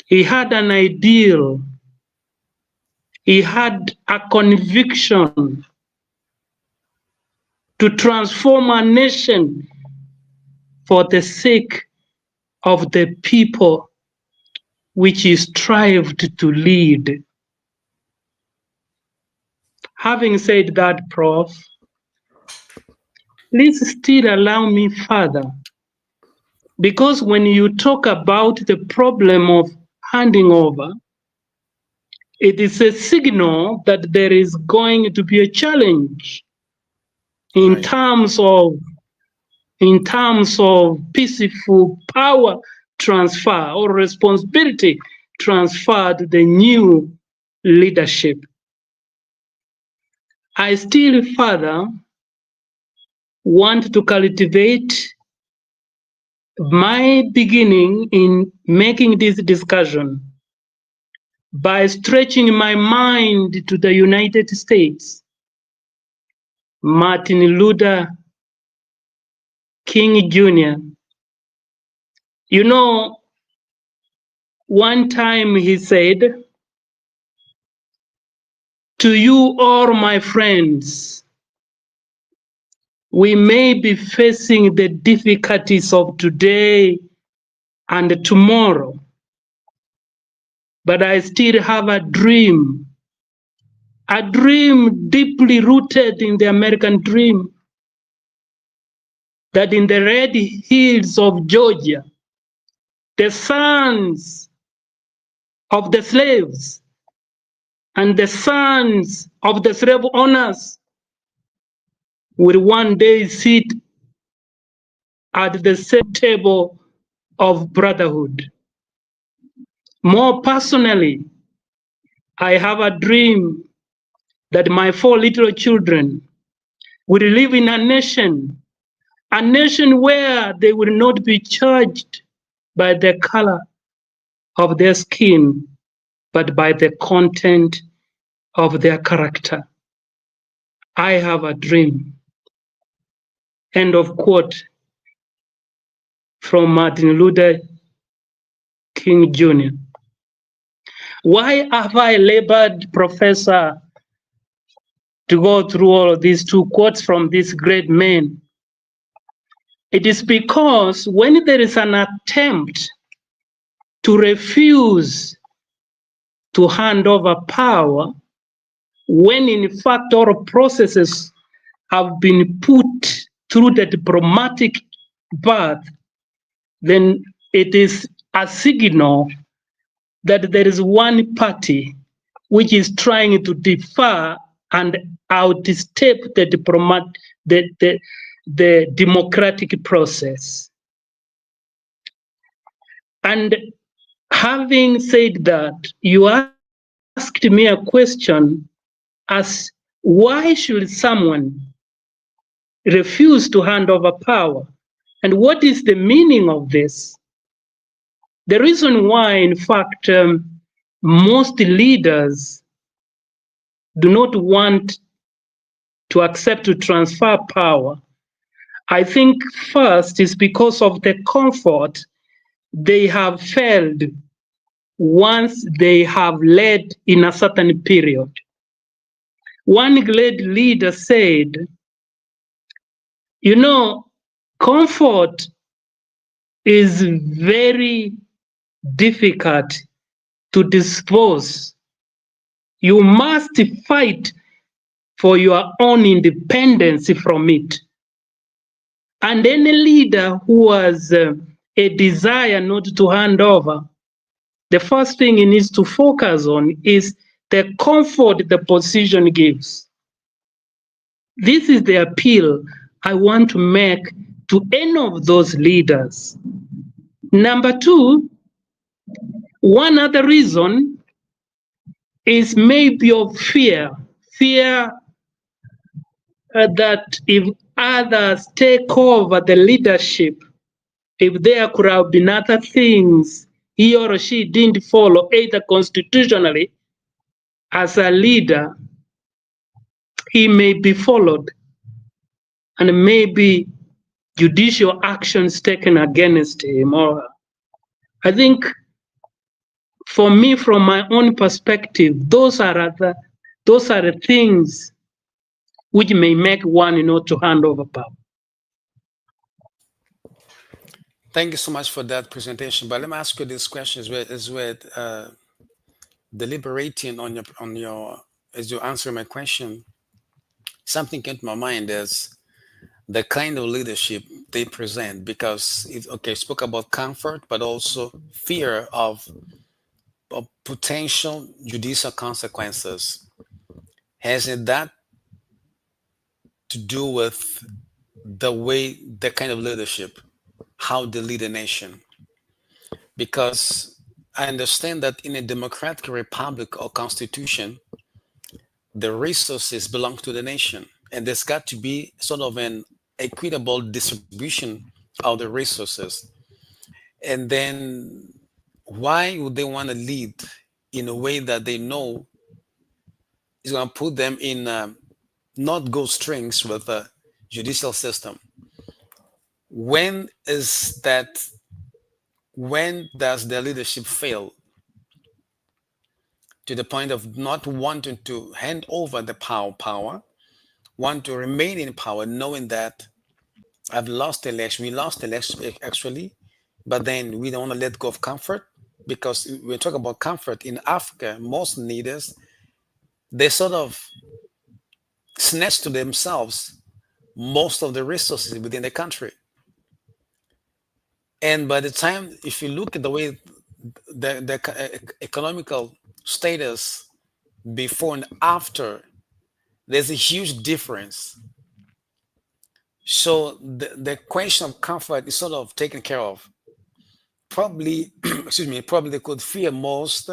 He had an ideal. He had a conviction to transform a nation for the sake of the people which he strived to lead. Having said that, Prof, please still allow me further, because when you talk about the problem of handing over, it is a signal that there is going to be a challenge in terms of peaceful power transfer or responsibility transfer to the new leadership. I still further want to cultivate my beginning in making this discussion by stretching my mind to the United States. Martin Luther King Jr. You know, one time he said, "To you all my friends, we may be facing the difficulties of today and tomorrow, but I still have a dream deeply rooted in the American dream, that in the red hills of Georgia, the sons of the slaves and the sons of the slave owners will one day sit at the same table of brotherhood." More personally, I have a dream that my 4 little children will live in a nation where they will not be judged by the color of their skin, but by the content of their character. I have a dream. End of quote from Martin Luther King Jr. Why have I labored, Professor, to go through all of these 2 quotes from this great man? It is because when there is an attempt to refuse to hand over power, when in fact all processes have been put through the diplomatic path, then it is a signal that there is one party which is trying to defer and outstep the democratic process. And having said that, you asked me a question as why should someone refuse to hand over power? And what is the meaning of this? The reason why, in fact, most leaders do not want to accept to transfer power, I think first is because of the comfort they have felt once they have led in a certain period. One great leader said, you know, comfort is very difficult to dispose. You must fight for your own independence from it. And any leader who has a desire not to hand over, the first thing he needs to focus on is the comfort the position gives. This is the appeal I want to make to any of those leaders. Number 2, one other reason is maybe of fear that if others take over the leadership, if there could have been other things he or she didn't follow, either constitutionally as a leader, he may be followed and maybe judicial actions taken against him. Or I think for me, from my own perspective, those are the things which may make one, to hand over power. Thank you so much for that presentation. But let me ask you this question as well, deliberating on your as you answer my question. Something came to my mind as the kind of leadership they present, because it spoke about comfort, but also fear of potential judicial consequences. Has it that to do with the kind of leadership, how they lead a nation? Because I understand that in a democratic republic or constitution, the resources belong to the nation, and there's got to be sort of an equitable distribution of the resources. And then why would they want to lead in a way that they know is going to put them in not go strings with the judicial system? When is that? When does their leadership fail to the point of not wanting to hand over the power, want to remain in power, knowing that I've lost the election, we lost the election actually, but then we don't want to let go of comfort? Because when we talk about comfort in Africa, most leaders, they sort of snatch to themselves most of the resources within the country. And by the time, if you look at the way the economical status before and after, there's a huge difference. So the question of comfort is sort of taken care of. Probably, excuse me, probably they could fear most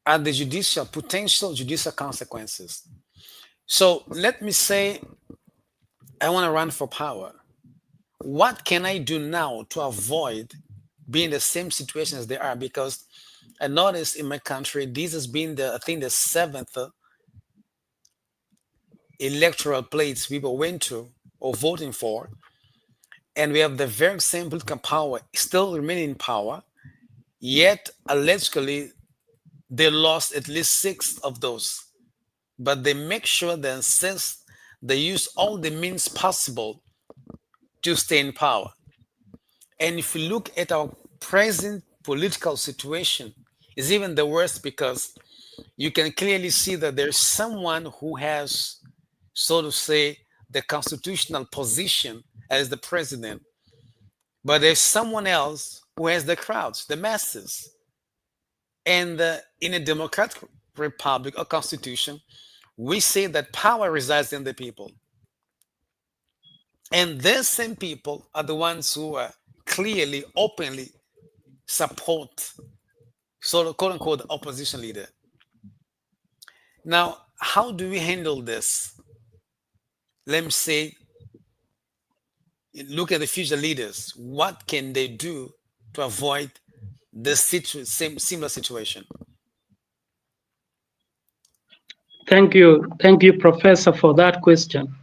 are the potential judicial consequences. So let me say I want to run for power. What can I do now to avoid being the same situation as they are? Because I noticed in my country, this has been I think the seventh electoral place people went to or voting for, and we have the very same political power still remaining in power, yet allegedly they lost at least 6 of those. But they make sure they insist they use all the means possible to stay in power. And if you look at our present political situation, it's even the worst, because you can clearly see that there's someone who has, so to say, the constitutional position as the president, but there's someone else who has the crowds, the masses. And in a democratic republic or constitution, we say that power resides in the people. And these same people are the ones who clearly, openly support, sort of quote unquote, the opposition leader. Now, how do we handle this? Let me say, look at the future leaders. What can they do to avoid this similar situation? Thank you, Professor, for that question.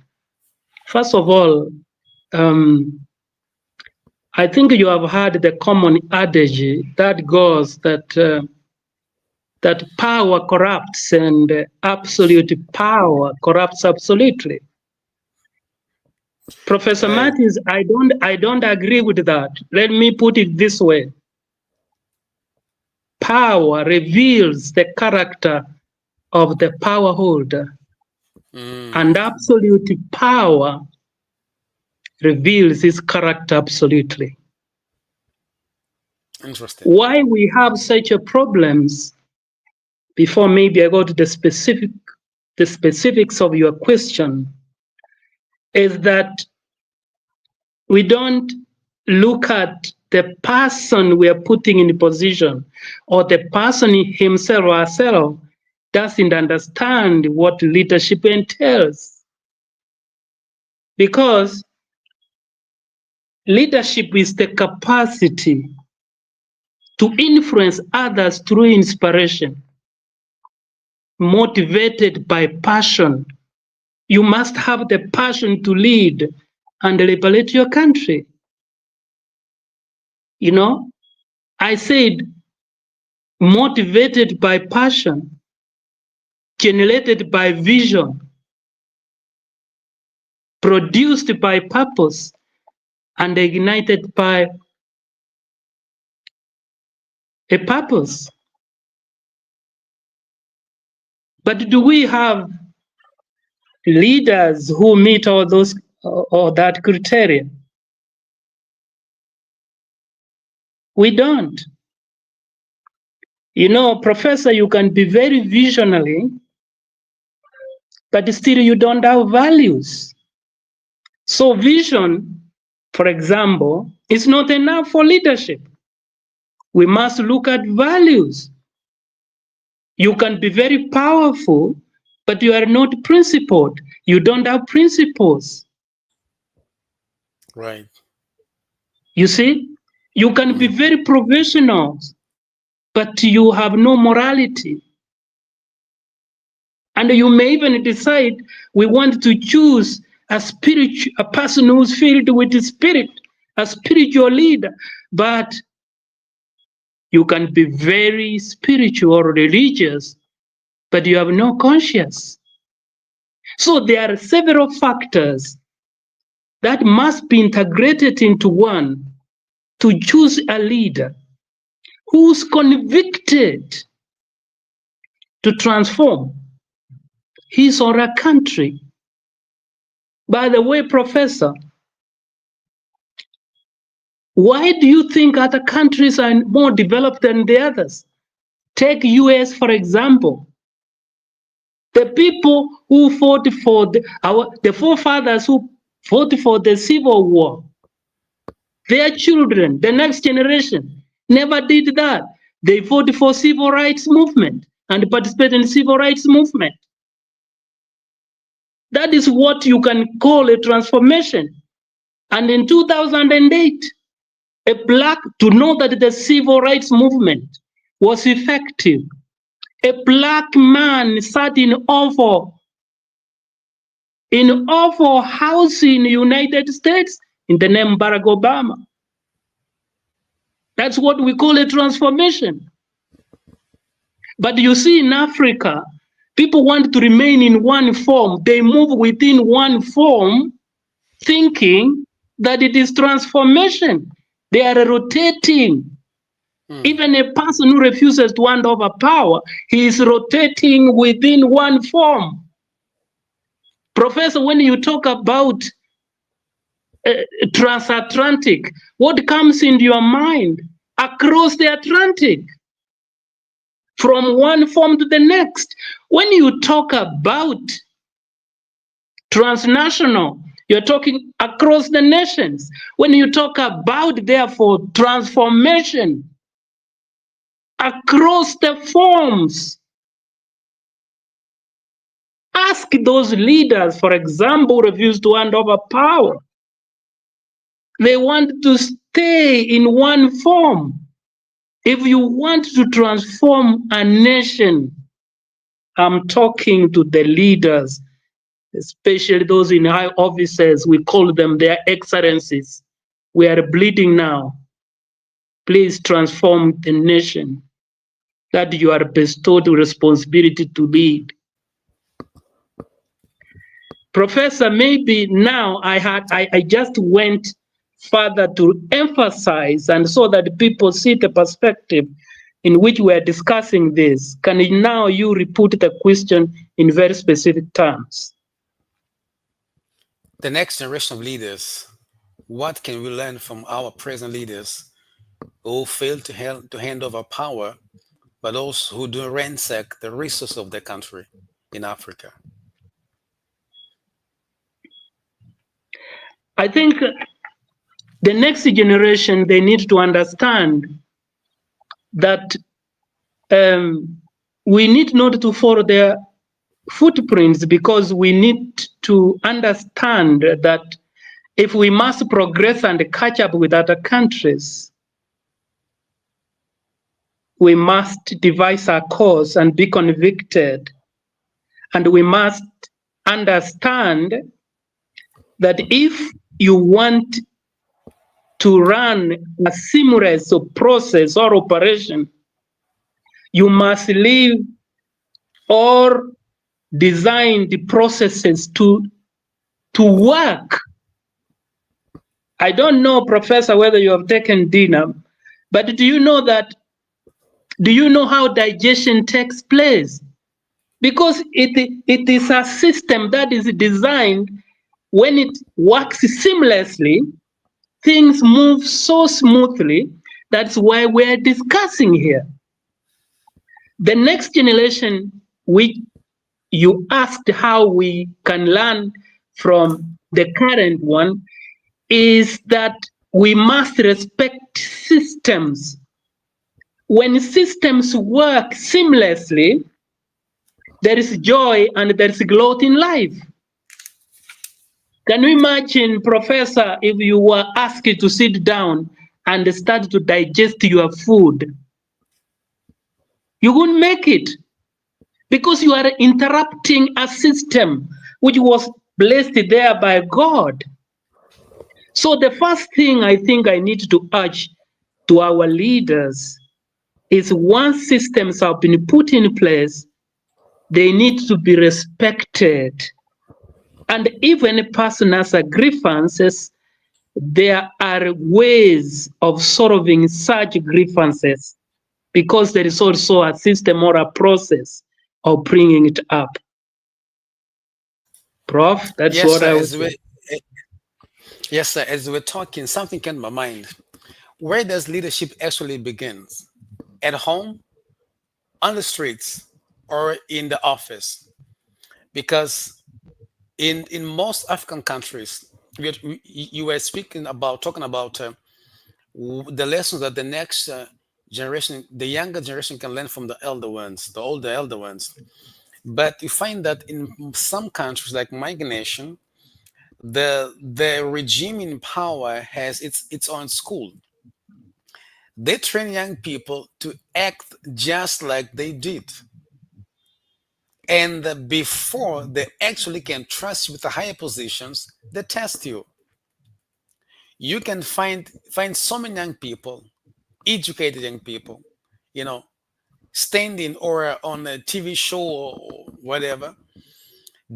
First of all, I think you have heard the common adage that goes that that power corrupts and absolute power corrupts absolutely. Professor Mateus, I don't agree with that. Let me put it this way. Power reveals the character of the power holder, and absolute power reveals his character absolutely. Interesting. Why we have such a problems, before maybe I go to the specifics of your question, is that we don't look at the person we are putting in position, or the person himself or herself doesn't understand what leadership entails. Because leadership is the capacity to influence others through inspiration, motivated by passion. You must have the passion to lead and liberate your country. I said motivated by passion, generated by vision, produced by purpose, and ignited by a purpose. But do we have leaders who meet all those or that criteria? We don't. You know, Professor, you can be very visionary, but still you don't have values. So vision, for example, is not enough for leadership. We must look at values. You can be very powerful, but you are not principled. You don't have principles. Right. You see, you can be very professional, but you have no morality. And you may even decide we want to choose a person who's filled with the spirit, a spiritual leader, but you can be very spiritual or religious, but you have no conscience. So there are several factors that must be integrated into one to choose a leader who's convicted to transform his or her country. By the way, Professor, why do you think other countries are more developed than the others? Take US, for example. The people who fought for the forefathers who fought for the Civil War, their children, the next generation, never did that. They fought for civil rights movement and participated in civil rights movement. That is what you can call a transformation. And in 2008, to know that the civil rights movement was effective, a black man sat in Oval House in the United States in the name Barack Obama. That's what we call a transformation. But you see, in Africa, people want to remain in one form. They move within one form, thinking that it is transformation. They are rotating. Even a person who refuses to hand over power, he is rotating within one form. Professor, when you talk about transatlantic, what comes into your mind? Across the Atlantic, from one form to the next. When you talk about transnational, you're talking across the nations. When you talk about, therefore, transformation across the forms, ask those leaders, for example, who refuse to hand over power. They want to stay in one form. If you want to transform a nation, I'm talking to the leaders, especially those in high offices. We call them their excellencies. We are bleeding now. Please transform the nation that you are bestowed with responsibility to lead. Professor, maybe now I just went further to emphasize and so that people see the perspective in which we are discussing this. Can now you repeat the question in very specific terms? The next generation of leaders, what can we learn from our present leaders who fail to hand over power, but also who do ransack the resources of their country in Africa? I think the next generation, they need to understand that we need not to follow their footprints, because we need to understand that if we must progress and catch up with other countries, we must devise our course and be convicted. And we must understand that if you want to run a seamless process or operation You must live or design the processes to work. I don't know, Professor, whether you have taken dinner, but do you know how digestion takes place? Because it is a system that is designed, when it works seamlessly, things move so smoothly. That's why we're discussing here. The next generation, which you asked how we can learn from the current one, is that we must respect systems. When systems work seamlessly, there is joy and there is growth in life. Can you imagine, Professor, if you were asked to sit down and start to digest your food? You wouldn't make it, because you are interrupting a system which was blessed there by God. So the first thing I think I need to urge to our leaders is, once systems have been put in place, they need to be respected. And even a person has a grievances, there are ways of solving such grievances, because there is also a system or a process of bringing it up. Prof, that's Yes, what sir. I would say. Yes, sir. As we're talking, something came to my mind. Where does leadership actually begin? At home, on the streets, or in the office? Because in most African countries, you were talking about the lessons that the next generation, the younger generation, can learn from the elder ones, the older elder ones. But you find that in some countries, like my nation, the regime in power has its own school. They train young people to act just like they did. And before they actually can trust you with the higher positions, they test you. You can find so many young people, educated young people, you know, standing or on a TV show or whatever,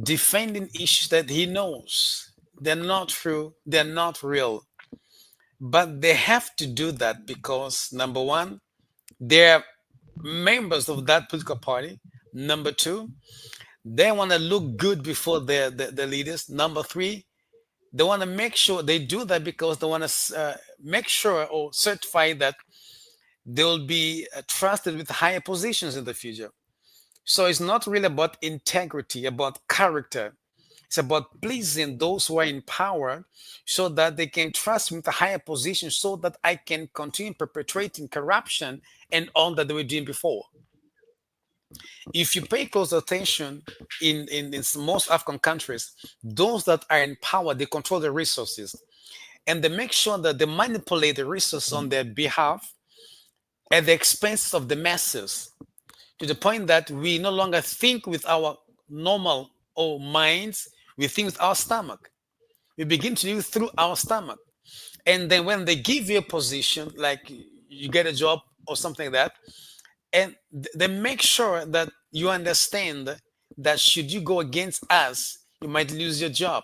defending issues that he knows they're not true, they're not real. But they have to do that because, number one, they're members of that political party. Number two, they want to look good before the leaders. Number three, they want to make sure they do that because they want to make sure or certify that they'll be trusted with higher positions in the future. So it's not really about integrity, about character. It's about pleasing those who are in power so that they can trust me with a higher position so that I can continue perpetrating corruption and all that they were doing before. If you pay close attention in most African countries, those that are in power, they control the resources and they make sure that they manipulate the resources on their behalf at the expense of the masses, to the point that we no longer think with our normal or minds, we think with our stomach. We begin to live through our stomach. And then when they give you a position, like you get a job or something like that, and they make sure that you understand that should you go against us, you might lose your job.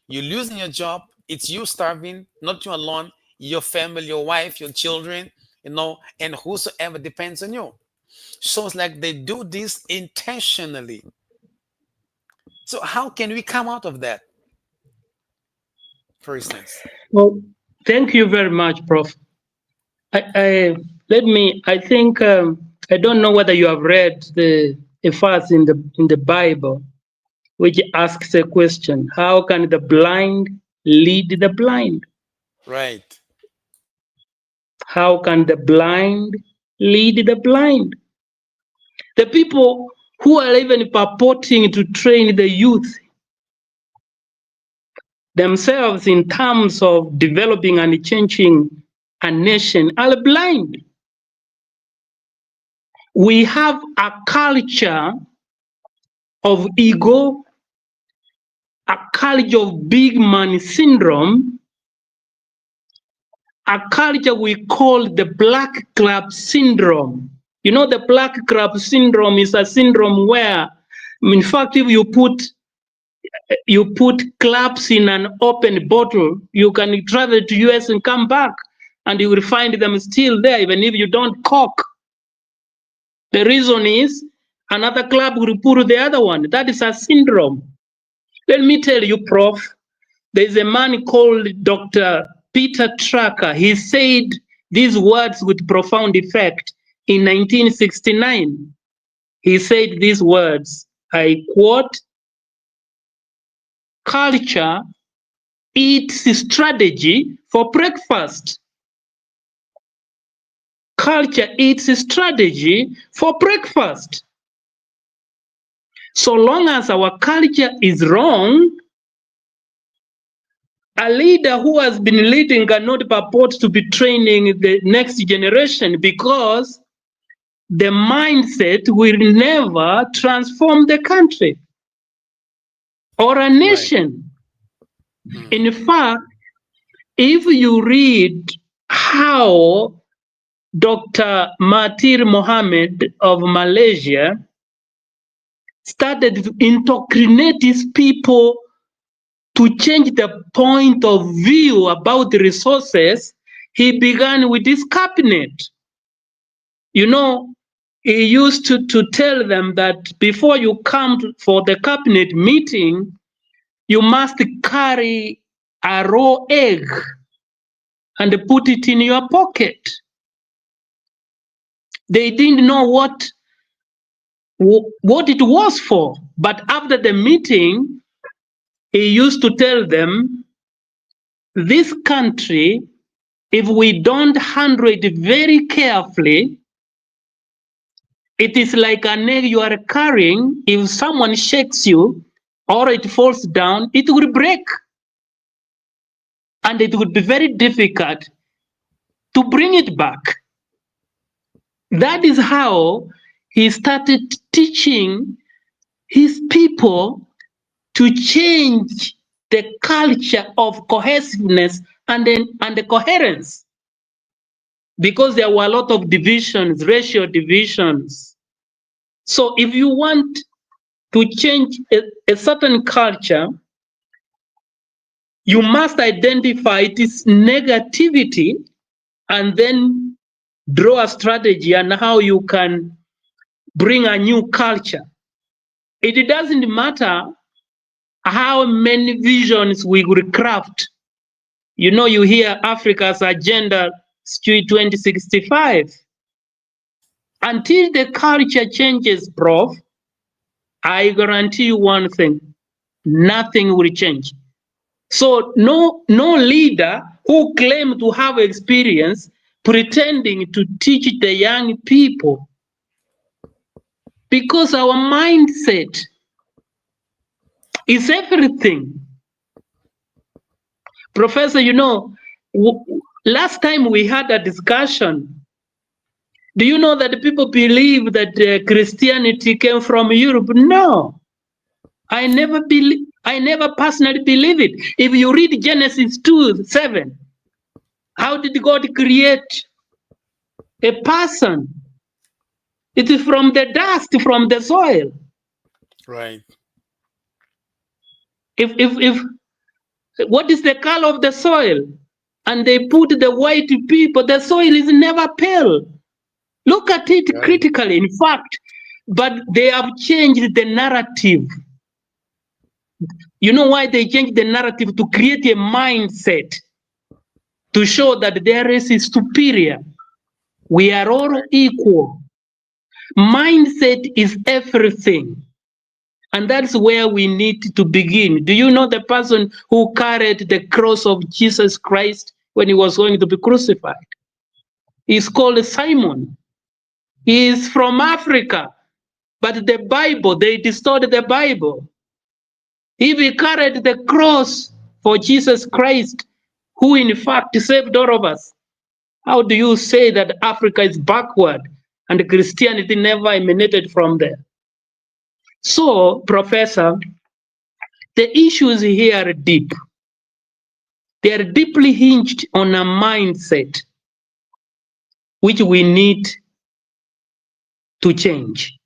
You're losing your job, it's you starving, not you alone, your family, your wife, your children, and whosoever depends on you. So it's like they do this intentionally. So how can we come out of that, for instance? Well, thank you very much, Prof. I think, I don't know whether you have read a verse in the Bible which asks a question: how can the blind lead the blind? Right. How can the blind lead the blind? The people who are even purporting to train the youth themselves in terms of developing and changing a nation are blind. We have a culture of ego, a culture of big man syndrome, a culture we call the black club syndrome. You know, the black crab syndrome is a syndrome where, in fact, if you put clubs in an open bottle, you can travel to US and come back, and you will find them still there, even if you don't cork. The reason is another club will put the other one. That is a syndrome. Let me tell you, Prof, there's a man called Dr. Peter Trucker. He said these words with profound effect in 1969. He said these words, I quote, "Culture eats strategy for breakfast." Culture eats strategy for breakfast. So long as our culture is wrong, a leader who has been leading cannot purport to be training the next generation, because the mindset will never transform the country or a nation. Right. In fact, if you read how Dr. Mahathir Mohamad of Malaysia started to indoctrinate these people to change the point of view about the resources, he began with this cabinet. You know, he used to tell them that before you come for the cabinet meeting, you must carry a raw egg and put it in your pocket. They didn't know what it was for, but after the meeting, he used to tell them, this country, if we don't handle it very carefully, it is like an egg you are carrying. If someone shakes you or it falls down, it will break. And it would be very difficult to bring it back. That is how he started teaching his people to change the culture of cohesiveness and the coherence. Because there were a lot of divisions, racial divisions. So if you want to change a certain culture, you must identify its negativity and then draw a strategy on how you can bring a new culture. It doesn't matter how many visions we will craft. You know, you hear Africa's agenda 2065. Until the culture changes, Prof, I guarantee you one thing, nothing will change. So no leader who claims to have experience pretending to teach the young people, because our mindset is everything. Professor, you know, last time we had a discussion, do you know that people believe that Christianity came from Europe? No, I never personally believe it. If you read Genesis 2:7, how did God create a person? It is from the dust, from the soil. Right. If what is the color of the soil? And they put the white people, the soil is never pale. Look at it critically, in fact, but they have changed the narrative. You know why they changed the narrative? To create a mindset to show that their race is superior. We are all equal. Mindset is everything. And that's where we need to begin. Do you know the person who carried the cross of Jesus Christ when he was going to be crucified? He's called Simon. He is from Africa. But the Bible, they distorted the Bible. If he carried the cross for Jesus Christ, who in fact saved all of us, how do you say that Africa is backward and Christianity never emanated from there? So, Professor, the issues here are deep. They are deeply hinged on a mindset which we need to change.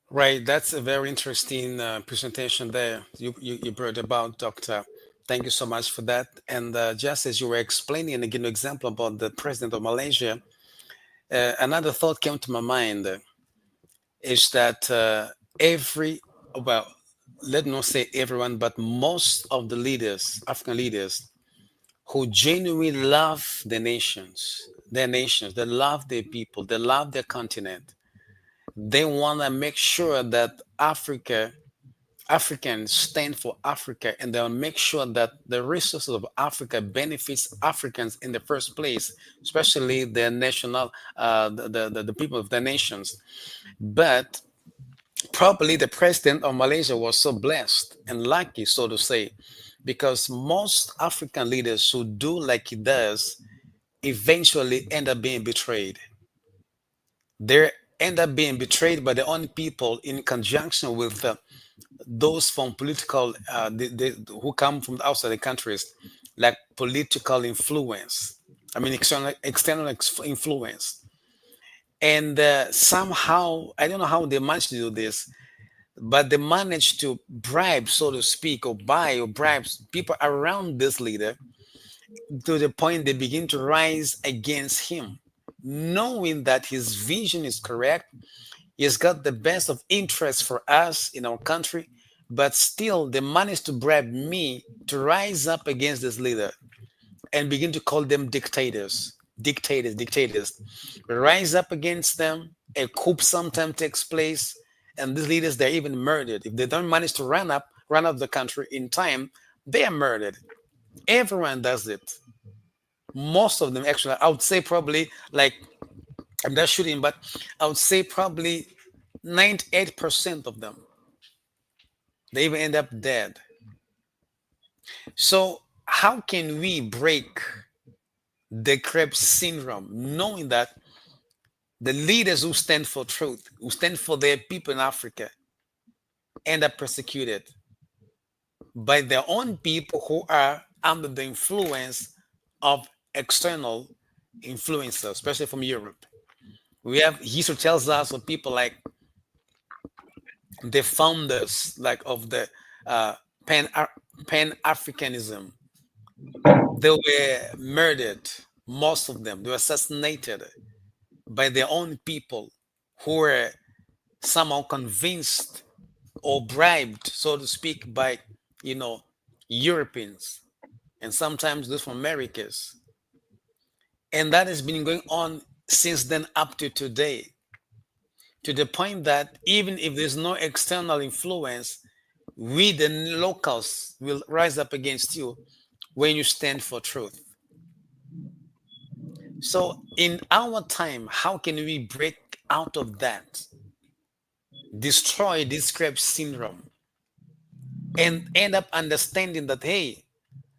Right, that's a very interesting presentation there you brought about, Doctor. Thank you so much for that. And just as you were explaining and giving an example about the president of Malaysia, another thought came to my mind is that every, well, let not say everyone, but most of the leaders, African leaders, who genuinely love their nations, they love their people, they love their continent. They want to make sure that Africans stand for Africa, and they'll make sure that the resources of Africa benefits Africans in the first place, especially their national, the people of their nations. But probably the president of Malaysia was so blessed and lucky, so to say, because most African leaders who do like he does eventually end up being betrayed. They end up being betrayed by their own people in conjunction with those from political, who come from outside the countries, like political influence. I mean, external influence. And somehow, I don't know how they managed to do this, but they managed to bribe, so to speak, or buy or bribe people around this leader to the point they begin to rise against him, knowing that his vision is correct. He's got the best of interest for us in our country, but still they managed to bribe me to rise up against this leader and begin to call them dictators. Dictators, dictators. We rise up against them, a coup sometimes takes place, and these leaders, they're even murdered. If they don't manage to run out of the country in time, they are murdered. Everyone does it. Most of them, actually, I would say probably, like, I'm not shooting, but I would say probably 98% of them, they even end up dead. So how can we break the Krebs syndrome, knowing that the leaders who stand for truth, who stand for their people in Africa, end up persecuted by their own people who are under the influence of external influencers, especially from Europe? We have history tells us of people like the founders, like of the uh, pan Africanism. They were murdered. Most of them, they were assassinated by their own people who were somehow convinced or bribed, so to speak, by, you know, Europeans and sometimes those from Americas. And that has been going on since then up to today, to the point that even if there's no external influence, we, the locals, will rise up against you when you stand for truth. So, in our time, how can we break out of that, destroy this Krebs syndrome, and end up understanding that, hey,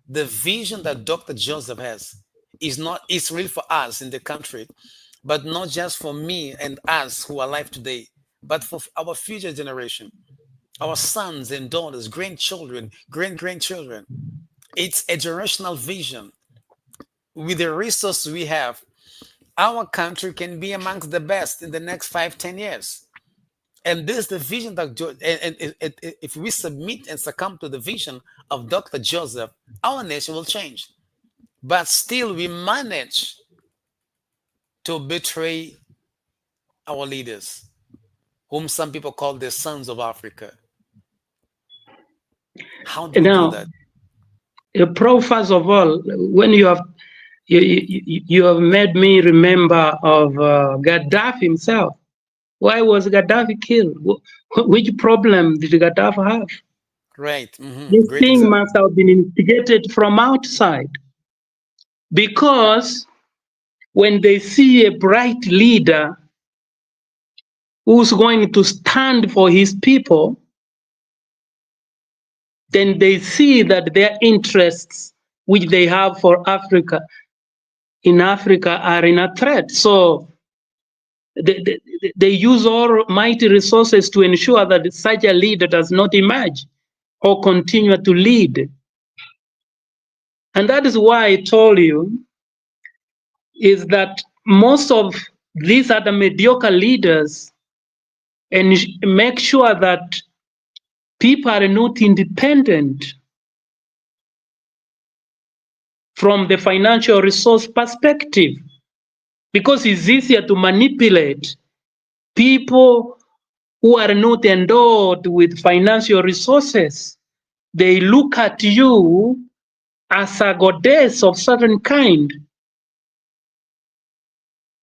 the vision that Dr. Joseph has is not, it's real for us in the country, but not just for me and us who are alive today, but for our future generation, our sons and daughters, grandchildren, grandchildren. It's a generational vision. With the resources we have, our country can be amongst the best in the next 5, 10 years. And this is the vision that, if we submit and succumb to the vision of Dr. Joseph, our nation will change. But still, we manage to betray our leaders, whom some people call the sons of Africa. How do we do that? Prof, first of all, when you have made me remember of Gaddafi himself. Why was Gaddafi killed? Which problem did Gaddafi have? Right. This Great thing example. must have been instigated from outside, because when they see a bright leader who's going to stand for his people, then they see that their interests, which they have for Africa, in Africa, are in a threat. So they use all mighty resources to ensure that such a leader does not emerge or continue to lead. And that is why I told you is that most of these are the mediocre leaders and make sure that people are not independent from the financial resource perspective, because it's easier to manipulate people who are not endowed with financial resources. They look at you as a goddess of certain kind.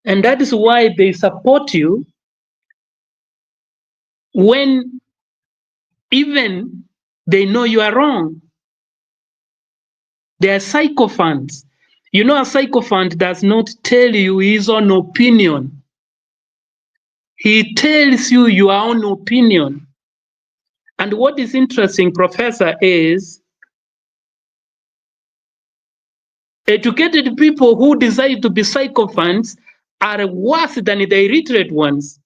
And that is why they support you when even they know you are wrong. They are sycophants. You know, a sycophant does not tell you his own opinion. He tells you your own opinion. And what is interesting, Professor, is educated people who decide to be sycophants are worse than the illiterate ones.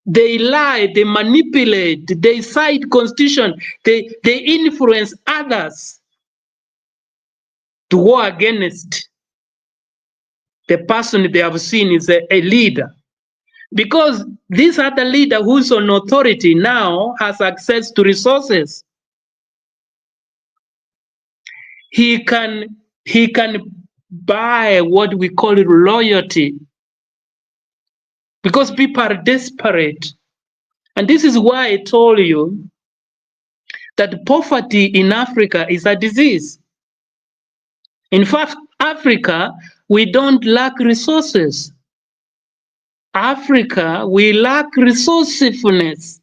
They lie, they manipulate, they cite constitution, they influence others to war against the person they have seen is a leader. Because this other leader who's on authority now has access to resources. He can buy what we call loyalty, because people are desperate. And this is why I told you that poverty in Africa is a disease. In fact, Africa, we don't lack resources. Africa, we lack resourcefulness.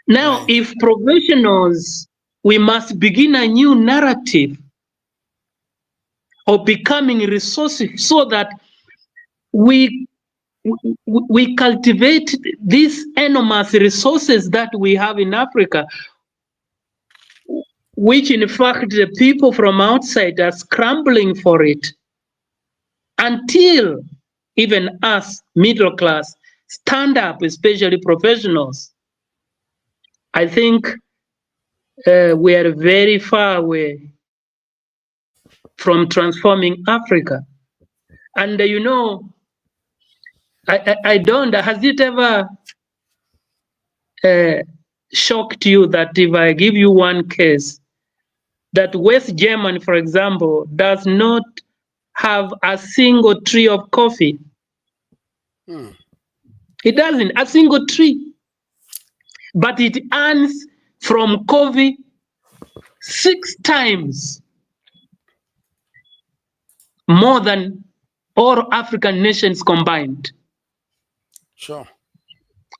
Now, Right. if professionals, we must begin a new narrative of becoming resourceful so that we cultivate these enormous resources that we have in Africa, which in fact the people from outside are scrambling for it, until even us, middle class, stand up, especially professionals. I think we are very far away from transforming Africa. And you know, I don't, has it ever shocked you that if I give you one case, that West Germany, for example, does not have a single tree of coffee? Hmm. It doesn't, a single tree. But it earns from coffee 6 times more than all African nations combined. Sure.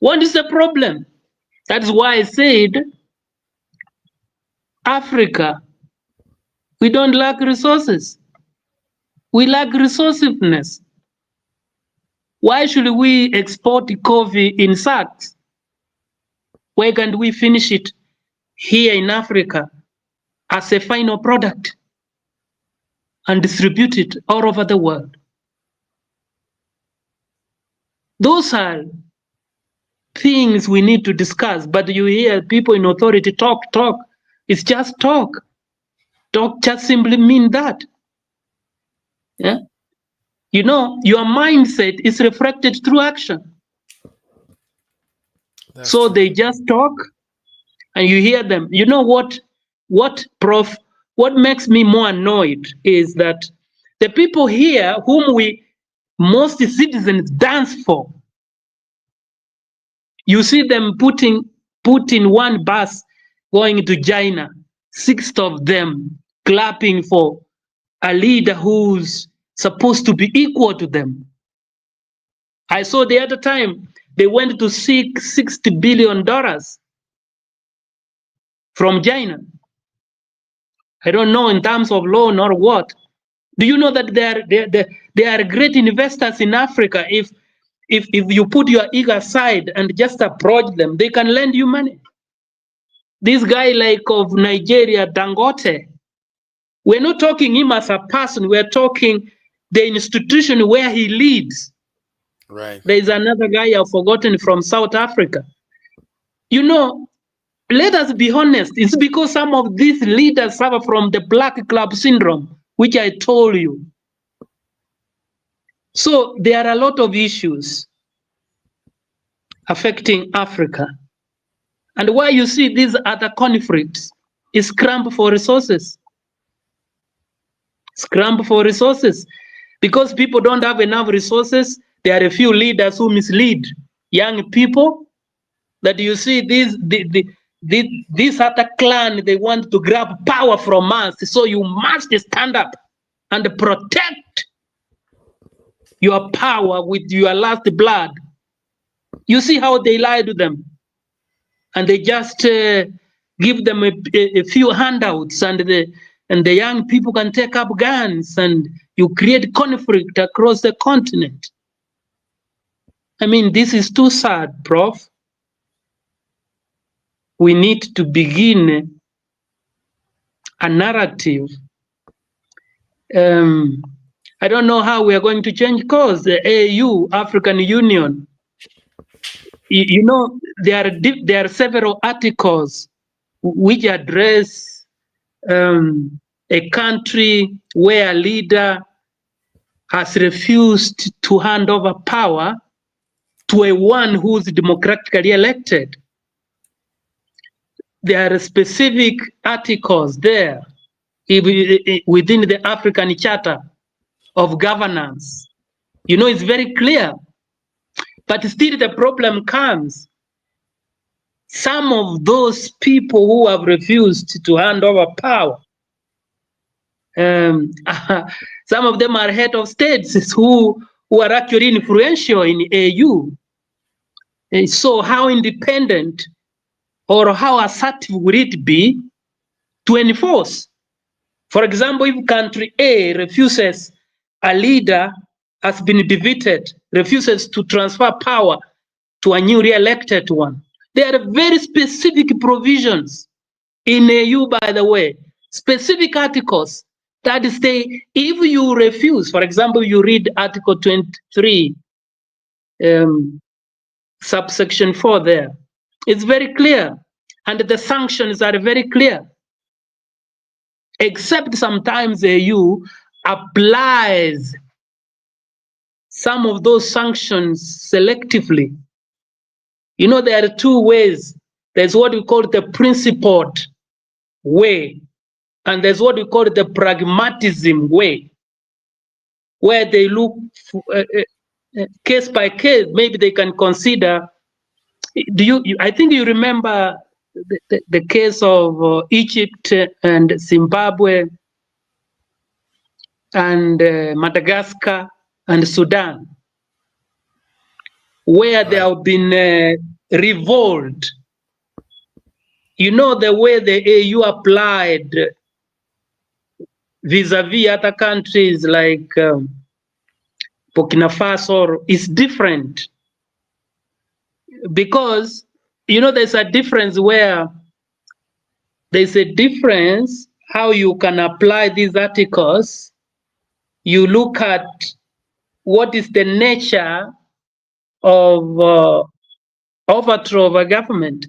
What is the problem? That's why I said Africa, we don't lack resources. We lack resourcefulness. Why should we export coffee in sacks? Why can't we finish it here in Africa as a final product and distribute it all over the world? Those are things we need to discuss, but you hear people in authority talk. It's just talk. Talk just simply mean that. Yeah? You know, your mindset is reflected through action. That's So true. they just talk and you hear them. You know what, Prof, what makes me more annoyed is that the people here whom most citizens dance for, you see them putting one bus going to China, 6 of them clapping for a leader who's supposed to be equal to them. I saw the other time they went to seek $60 billion from China. I don't know in terms of loan or what. Do you know that they are great investors in Africa? If you put your ego aside and just approach them, they can lend you money. This guy like of Nigeria, Dangote, we're not talking him as a person, we're talking the institution where he leads. Right. There is another guy I've forgotten from South Africa. You know, let us be honest, it's because some of these leaders suffer from the black club syndrome, which I told you. So there are a lot of issues affecting Africa. And why you see these other conflicts is scramble for resources. Scramble for resources. Because people don't have enough resources, there are a few leaders who mislead young people that you see this other clan, they want to grab power from us. So you must stand up and protect your power with your last blood. You see how they lie to them. And they just give them a few handouts, and the young people can take up guns, and you create conflict across the continent. I mean, this is too sad, Prof. We need to begin a narrative. I don't know how we are going to change course. The AU, African Union, you know, there are several articles which address a country where a leader has refused to hand over power to a one who's democratically elected. There are specific articles there within the African Charter of Governance. You know, it's very clear. But still the problem comes. Some of those people who have refused to hand over power, some of them are head of states who are actually influential in AU. And so how independent or how assertive would it be to enforce? For example, if country A refuses, a leader has been defeated, refuses to transfer power to a newly elected one, there are very specific provisions in AU, by the way, specific articles that say if you refuse, for example, you read Article 23, subsection 4 there, it's very clear, and the sanctions are very clear, except sometimes AU applies some of those sanctions selectively. You know, there are two ways. There's what we call the principled way, and there's what we call the pragmatism way, where they look case by case. Maybe they can consider. I think you remember the case of Egypt and Zimbabwe and Madagascar and Sudan, where there have been revolt. You know, the way the AU applied vis-a-vis other countries like Burkina Faso is different, because, you know, there's a difference where there's a difference how you can apply these articles. You look at what is the nature of overthrow of a government.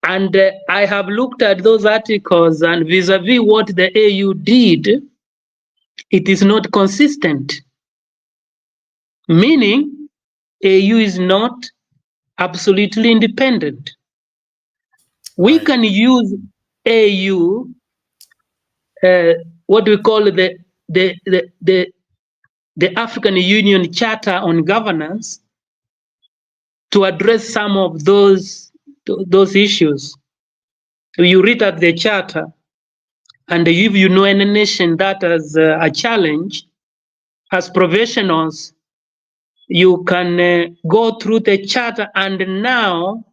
And I have looked at those articles, and vis-a-vis what the AU did, it is not consistent. Meaning, AU is not absolutely independent. We can use AU, what we call the African Union Charter on Governance, to address some of those issues. You read at the charter, and if you know any nation that has a challenge as professionals, you can go through the charter and now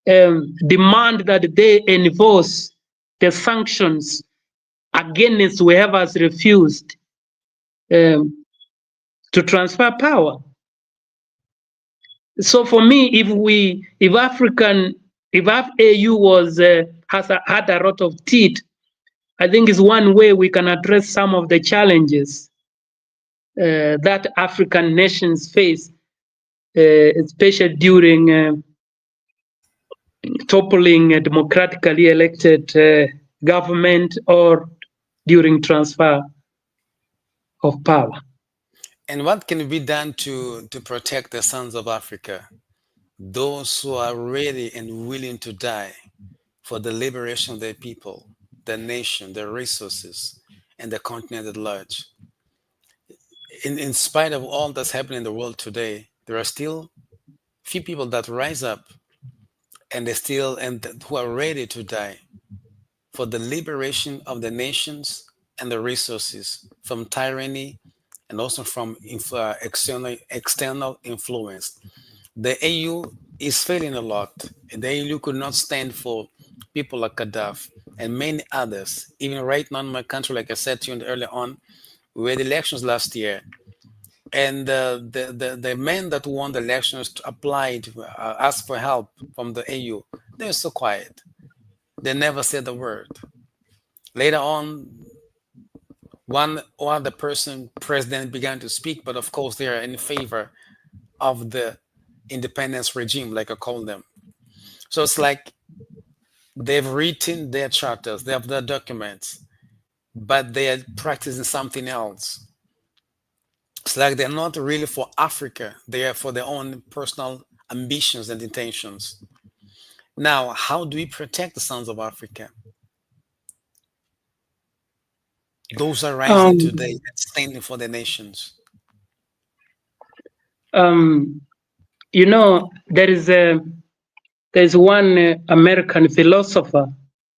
demand that they enforce the sanctions against whoever has refused to transfer power. So for me, if AU had a lot of teeth, I think is one way we can address some of the challenges that African nations face, especially during toppling a democratically elected government or during transfer. of power. And what can be done to protect the sons of Africa, those who are ready and willing to die for the liberation of their people, their nation, their resources, and the continent at large? In spite of all that's happening in the world today, there are still few people that rise up and they still who are ready to die for the liberation of the nations and the resources from tyranny and also from external influence. The AU is failing a lot. The AU could not stand for people like Gaddafi and many others. Even right now in my country, like I said to you earlier on, we had elections last year, and the men that won the elections applied, asked for help from the AU. They were so quiet. They never said a word. Later on, one or other person, president, began to speak, but of course they are in favor of the independence regime, like I call them. So it's like they've written their charters, they have their documents, but they are practicing something else. It's like they're not really for Africa, they are for their own personal ambitions and intentions. Now, how do we protect the sons of Africa? Those are rising Um, today and standing for their nations. you know, there's one American philosopher.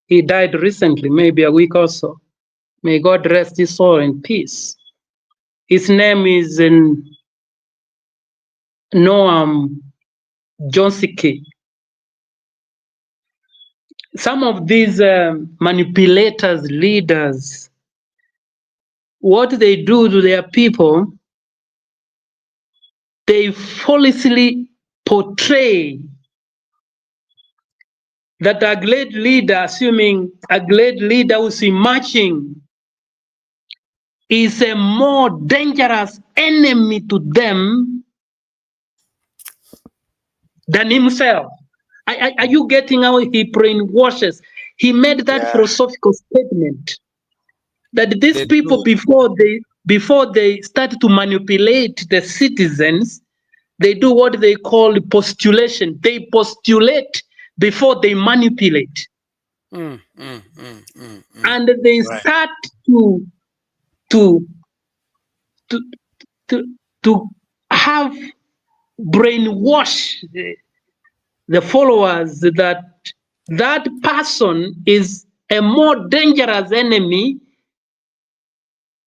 He died recently, maybe a week or so. May God rest his soul in peace. His name is Noam Chomsky. Some of these manipulators, leaders, what they do to their people, they falsely portray that a great leader, assuming a great leader who's emerging, is a more dangerous enemy to them than himself. Are you getting how he brainwashes? He made that Yeah, philosophical statement that these they people, do. before they start to manipulate the citizens, they do what they call postulation. They postulate before they manipulate, Mm, mm, mm, mm, mm. and they Right. start to to to to, to have brainwash the followers that that person is a more dangerous enemy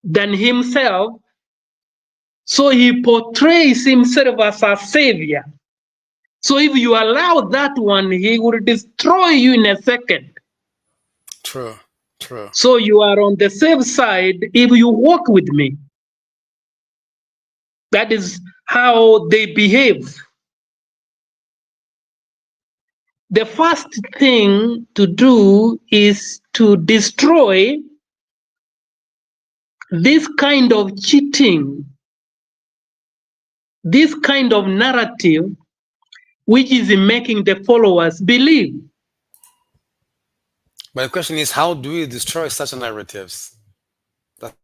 than himself. So he portrays himself as a savior. So if you allow that one, he will destroy you in a second. True. True. So you are on the safe side if you walk with me. That is how they behave. The first thing to do is to destroy this kind of cheating, this kind of narrative, which is making the followers believe. But the question is, how do we destroy such narratives? That's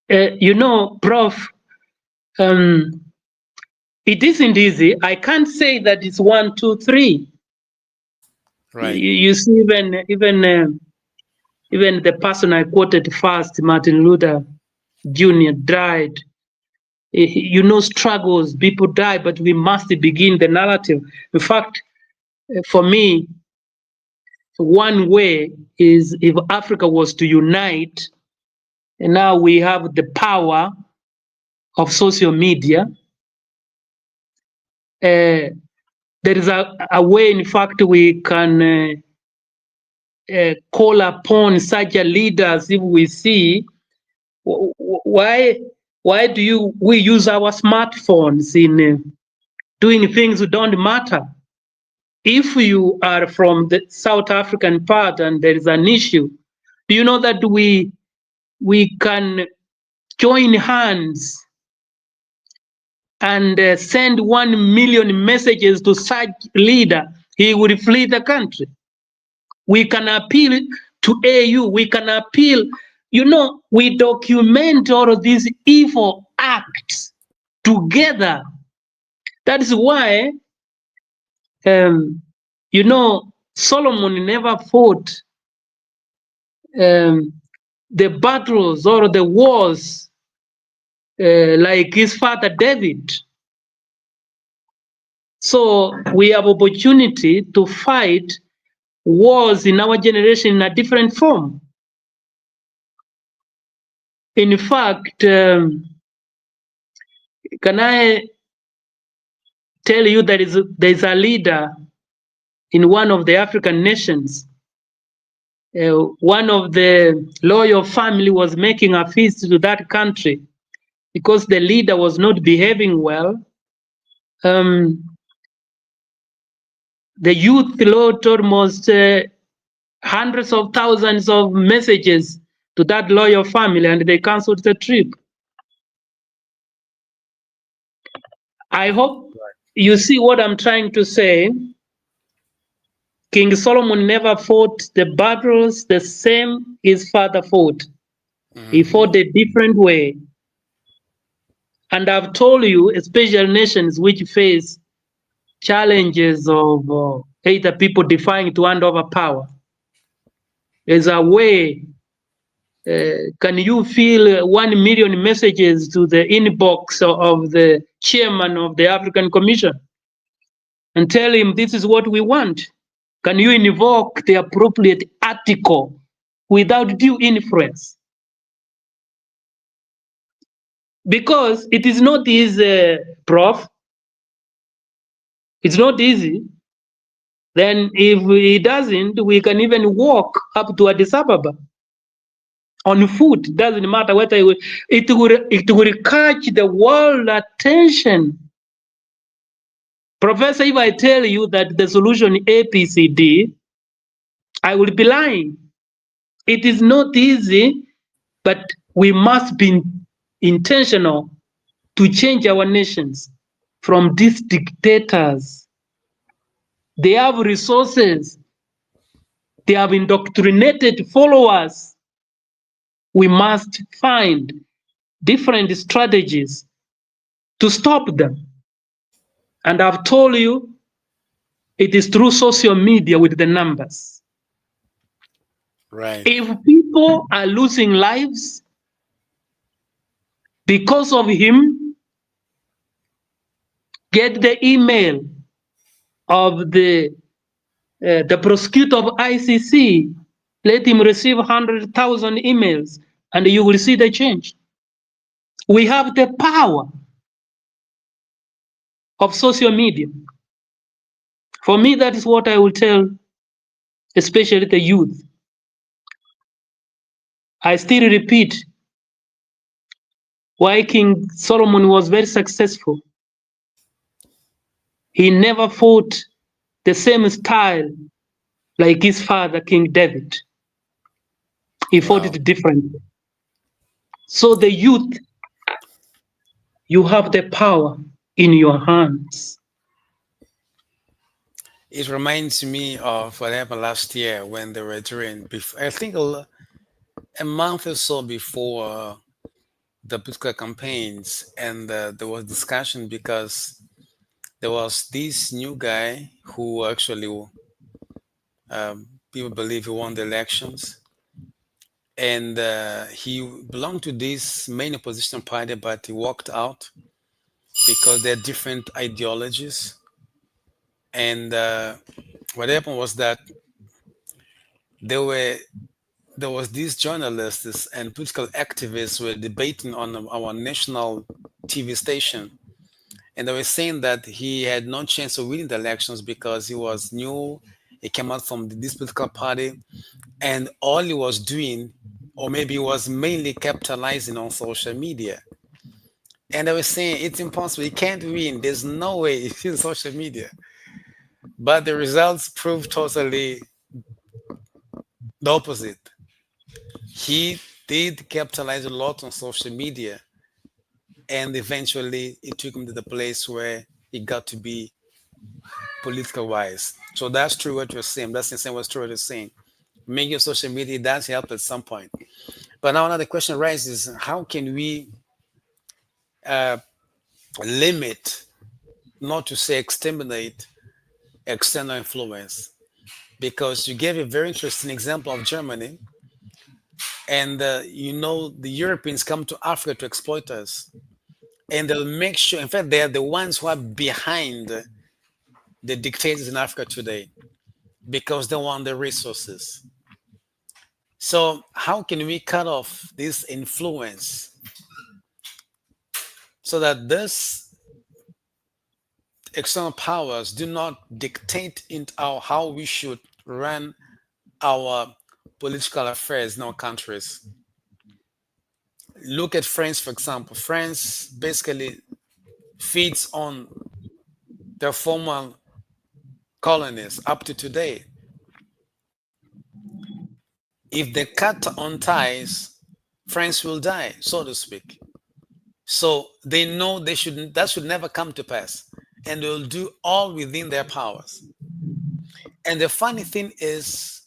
the question. Prof, um, it isn't easy. I can't say that it's 1, 2, 3. Right. You see, even the person I quoted first, Martin Luther Jr., died. Struggles, people die, but we must begin the narrative. In fact, for me, one way is if Africa was to unite, and now we have the power of social media. There is a way, in fact, we can call upon such a leaders if we see why do we use our smartphones in doing things that don't matter. If you are from the South African part and there is an issue, do you know that we can join hands and send 1 million messages to such leader? He will flee the country. We can appeal to AU. We can appeal we document all of these evil acts together. That is why, Solomon never fought the battles or the wars like his father David. So we have opportunity to fight wars in our generation in a different form. In fact, can I tell you there is a leader in one of the African nations. One of the loyal family was making a feast to that country because the leader was not behaving well. The youth wrote almost hundreds of thousands of messages to that loyal family, and they cancelled the trip. I hope you see what I'm trying to say. King Solomon never fought the battles the same his father fought. He fought a different way. And I've told you, especially nations which face challenges of either people defying to hand over power, there's a way. Can you feel 1 million messages to the inbox of the chairman of the African Commission and tell him this is what we want? Can you invoke the appropriate article without due influence? Because it is not easy, Prof. It's not easy. Then if he doesn't, we can even walk up to Addis Ababa on foot. It doesn't matter whether it will catch the world attention. Professor, if I tell you that the solution APCD, I will be lying. It is not easy, but we must be intentional to change our nations from these dictators. They have resources. They have indoctrinated followers. We must find different strategies to stop them. And I've told you, it is through social media with the numbers. Right. If people are losing lives because of him, get the email of the prosecutor of ICC. Let him receive 100,000 emails, and you will see the change. We have the power of social media. For me, that is what I will tell, especially the youth. I still repeat why King Solomon was very successful. He never fought the same style like his father, King David. He fought it differently. So the youth, you have the power in your hands. It reminds me of what happened last year when they were doing, I think a month or so before the political campaigns, and there was discussion because there was this new guy who actually people believe he won the elections, and he belonged to this main opposition party, but he walked out because they're different ideologies. And what happened was that there were there was these journalists and political activists were debating on our national TV station, and they were saying that he had no chance of winning the elections because he was new, he came out from this political party, and all he was doing, or maybe he was mainly capitalizing on social media. And they were saying it's impossible, he can't win, there's no way it's in social media. But the results proved totally the opposite. He did capitalize a lot on social media, and eventually it took him to the place where he got to be political wise. So that's true what you're saying. That's the same what's true what you're saying. Making social media does help at some point. But now another question arises: how can we uh, limit, not to say exterminate, external influence? Because you gave a very interesting example of Germany, and the Europeans come to Africa to exploit us, and they'll make sure. In fact, they are the ones who are behind the dictators in Africa today because they want the resources. So, how can we cut off this influence so that this external powers do not dictate into how we should run our political affairs in our countries? Look at France, for example. France basically feeds on their former colonies up to today. If they cut on ties, France will die, so to speak. So they know that should never come to pass, and they'll do all within their powers. And the funny thing is,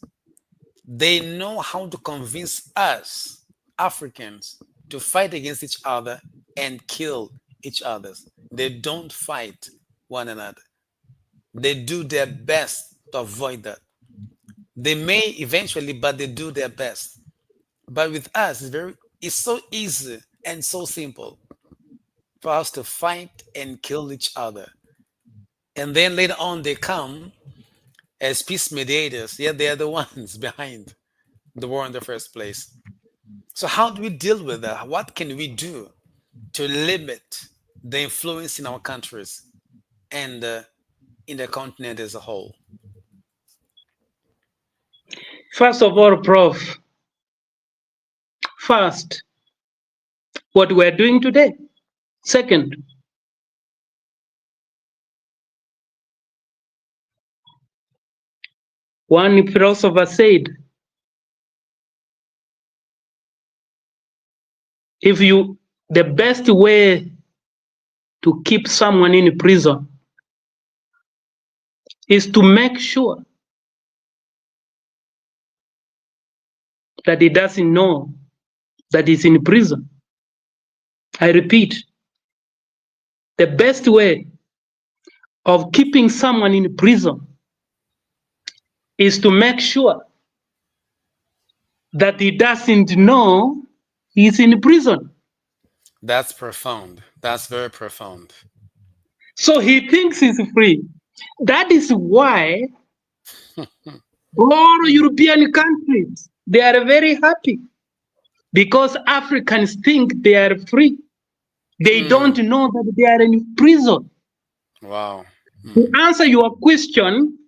they know how to convince us Africans to fight against each other and kill each other. They don't fight one another. They do their best to avoid that. They may eventually, but they do their best. But with us, it's so easy and so simple for us to fight and kill each other. And then later on, they come as peace mediators. Yeah, they're the ones behind the war in the first place. So, how do we deal with that? What can we do to limit the influence in our countries and in the continent as a whole? First of all, Prof, first, what we're doing today. Second, one philosopher said, the best way to keep someone in prison is to make sure that he doesn't know that he's in prison. I repeat, the best way of keeping someone in prison is to make sure that he doesn't know he's in prison. That's profound. That's very profound. So he thinks he's free. That is why all European countries, they are very happy because Africans think they are free. They don't know that they are in prison. Wow. To answer your question,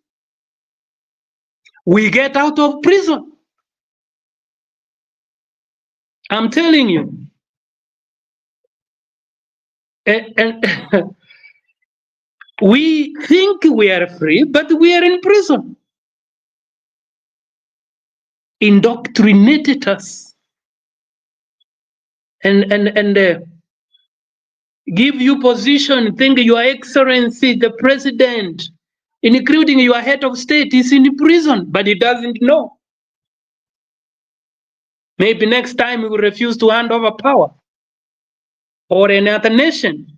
we get out of prison. I'm telling you. And we think we are free, but we are in prison. Indoctrinated us and give you position, think your excellency, the president, including your head of state, is in prison, but he doesn't know. Maybe next time he will refuse to hand over power or another nation.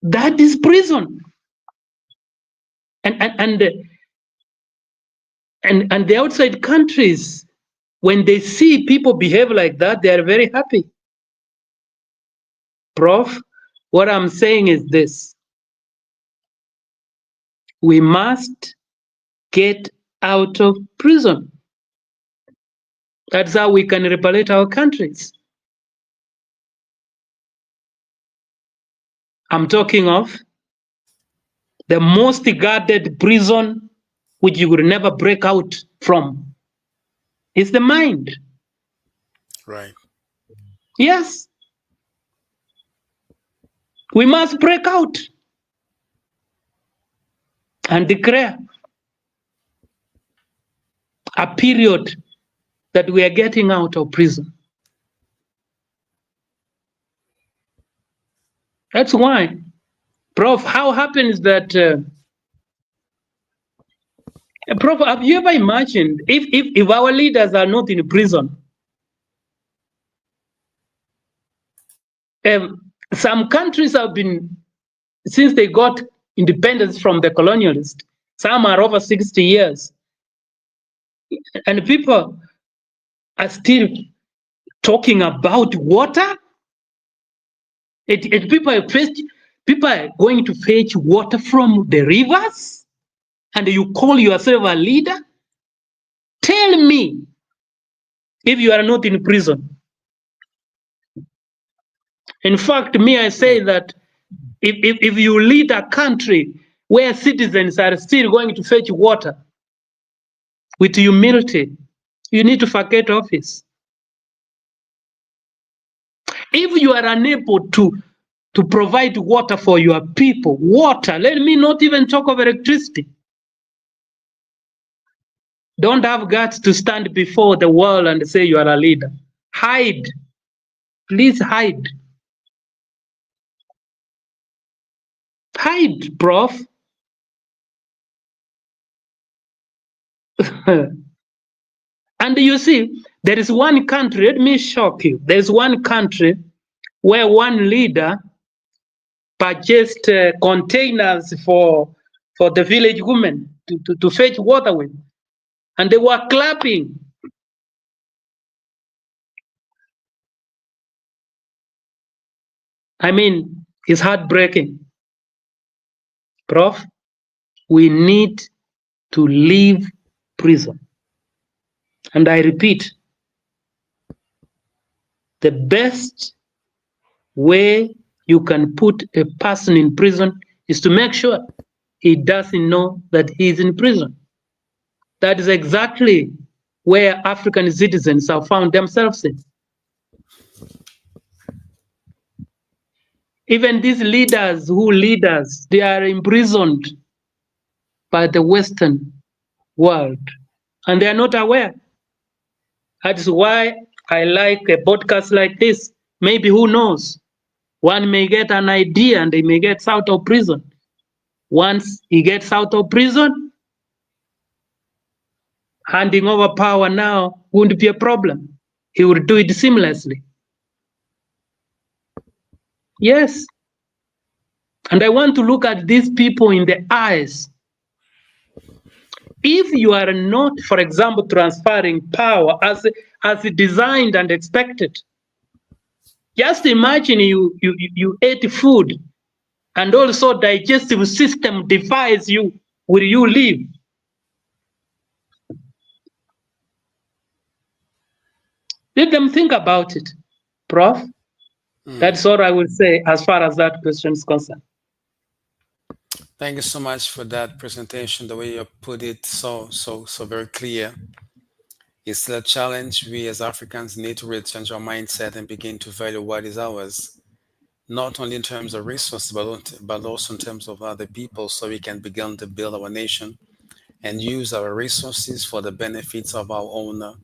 That is prison. And the outside countries, when they see people behave like that, they are very happy. Prof, what I'm saying is this. We must get out of prison. That's how we can liberate our countries. I'm talking of the most guarded prison which you will never break out from is the mind. Right. Yes. We must break out and declare a period that we are getting out of prison. That's why, Prof, how happens that Prof, have you ever imagined if our leaders are not in prison? Some countries have been, since they got independence from the colonialists, some are over 60 years, and people are still talking about water. People are going to fetch water from the rivers, and you call yourself a leader? Tell me, if you are not in prison. In fact, me, I say that if you lead a country where citizens are still going to fetch water with humility, you need to forget office. If you are unable to provide water for your people, water, let me not even talk of electricity. Don't have guts to stand before the world and say you are a leader. Hide. Please hide. Hide, Prof. And you see, there is one country, let me shock you. There's one country where one leader purchased containers for the village women to fetch water with. And they were clapping. I mean, it's heartbreaking. Prof, we need to leave prison. And I repeat, the best way you can put a person in prison is to make sure he doesn't know that he is in prison. That is exactly where African citizens have found themselves in. Even these leaders who lead us, they are imprisoned by the Western world, and they are not aware. That is why I like a podcast like this. Maybe, who knows, one may get an idea and they may get out of prison. Once he gets out of prison, handing over power now won't be a problem. He will do it seamlessly. Yes. And I want to look at these people in the eyes. If you are not, for example, transferring power as designed and expected, just imagine you ate food and also digestive system defies you. Will you live? Let them think about it, Prof. That's all I will say as far as that question is concerned. Thank you so much for that presentation. The way you put it so very clear. It's still a challenge. We as Africans need to really change our mindset and begin to value what is ours, not only in terms of resources, but also in terms of other people, so we can begin to build our nation and use our resources for the benefits of our own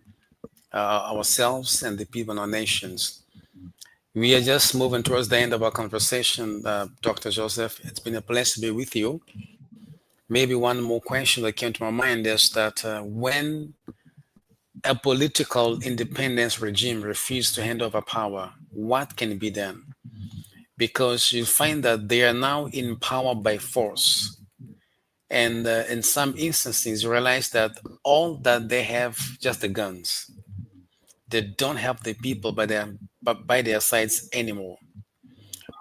ourselves and the people in our nations. We are just moving towards the end of our conversation, Dr. Joseph. It's been a pleasure to be with you. Maybe one more question that came to my mind is that when a political independence regime refuses to hand over power, what can be done? Because you find that they are now in power by force. And in some instances, you realize that all that they have just the guns. They don't have the people by their sides anymore.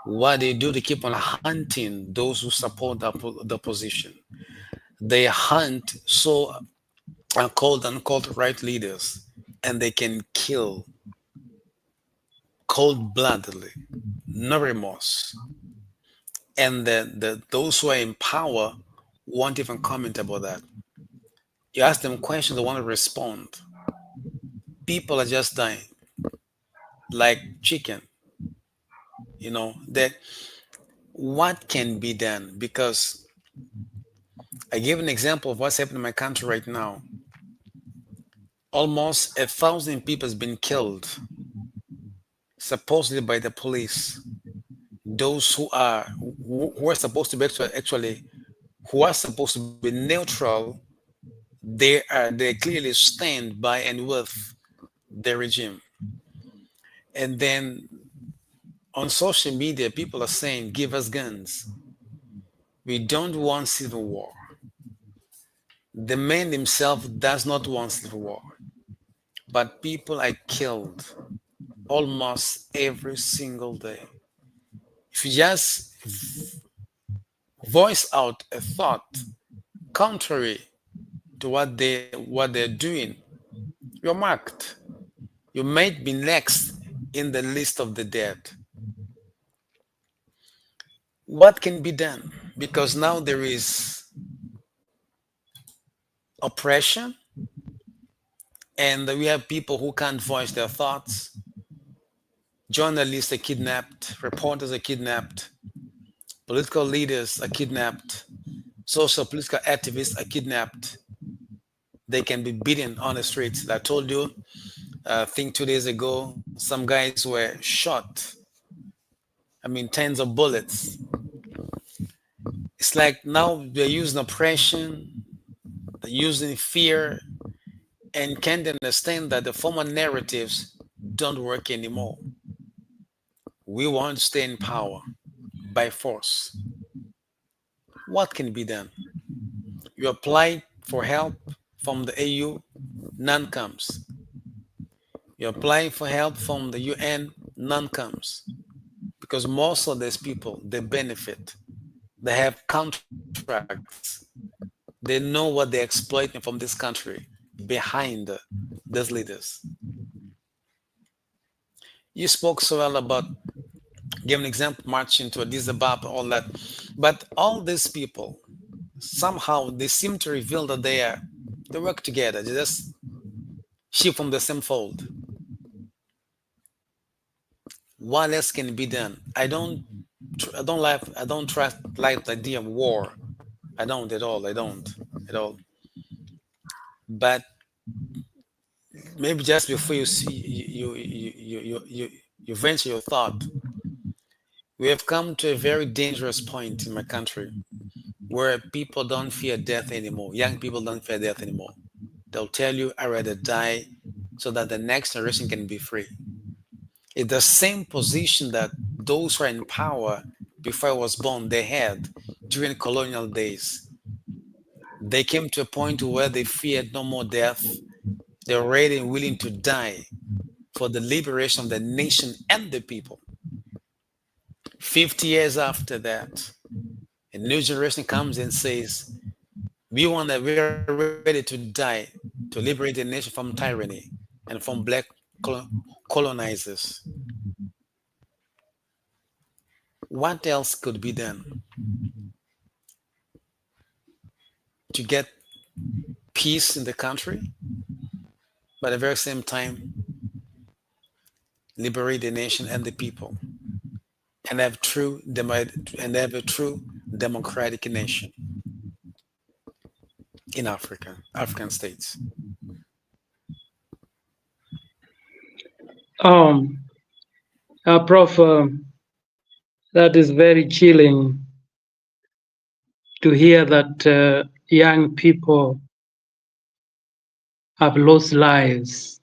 What they do, they keep on hunting those who support the opposition. They hunt so called unquote right leaders, and they can kill cold-bloodedly, no remorse. And those who are in power won't even comment about that. You ask them questions, they want to respond. People are just dying like chicken. That what can be done? Because I give an example of what's happening in my country right now. Almost 1,000 people has been killed, supposedly by the police. Those who are supposed to be actually who are supposed to be neutral they clearly stand by and with the regime. And then on social media, people are saying, "Give us guns. We don't want civil war." The man himself does not want civil war, but people are killed almost every single day. If you just voice out a thought contrary to what they're doing, you're marked. You might be next in the list of the dead. What can be done? Because now there is oppression, and we have people who can't voice their thoughts. Journalists are kidnapped, reporters are kidnapped, political leaders are kidnapped, social political activists are kidnapped. They can be beaten on the streets. I told you, I think 2 days ago, some guys were shot. I mean, tens of bullets. It's like now they're using oppression, they're using fear, and can't understand that the former narratives don't work anymore. We want to stay in power by force. What can be done? You apply for help from the AU, none comes. You apply for help from the UN, none comes. Because most of these people, they benefit. They have contracts. They know what they're exploiting from this country behind these leaders. You spoke so well about give an example marching to Addis Ababa, all that. But all these people, somehow they seem to reveal that they work together. They just sheep from the same fold. What else can be done? I don't trust like the idea of war. I don't at all. I don't at all. But maybe just before you see you venture your thought, we have come to a very dangerous point in my country where people don't fear death anymore. Young people don't fear death anymore. They'll tell you, "I rather die so that the next generation can be free." It's the same position that those who are in power before I was born they had during colonial days. They came to a point where they feared no more death. They're ready and willing to die for the liberation of the nation and the people. 50 years after that, a new generation comes and says, we are ready to die to liberate the nation from tyranny and from black colonizers." What else could be done to get peace in the country, but at the very same time liberate the nation and the people and have a true democratic nation in Africa, African states? Um, Prof, that is very chilling to hear that young people have lost lives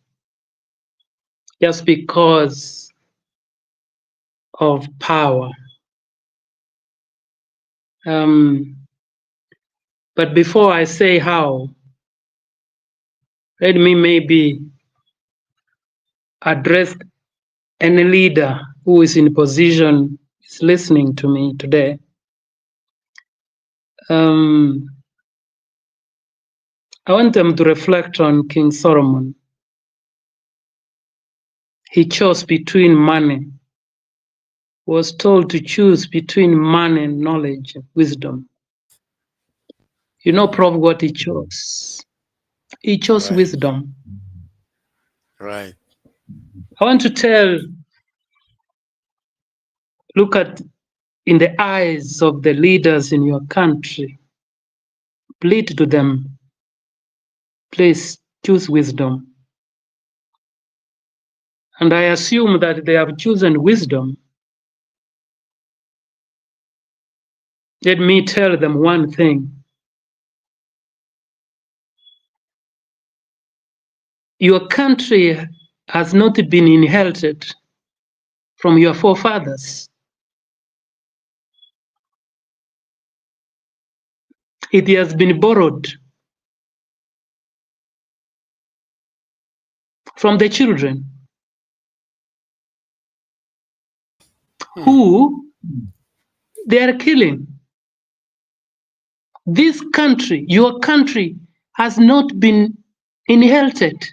just because of power. But before I say how, let me maybe address any leader who is in position is listening to me today. I want them to reflect on King Solomon. He chose between money, was told to choose between money and knowledge and wisdom. You know, Prof, what he chose? He chose Right, wisdom. right. I want to look at in the eyes of the leaders in your country, plead to them, please choose wisdom. And I assume that they have chosen wisdom. Let me tell them one thing. Your country has not been inherited from your forefathers. It has been borrowed from the children who they are killing. This country, your country, has not been inherited.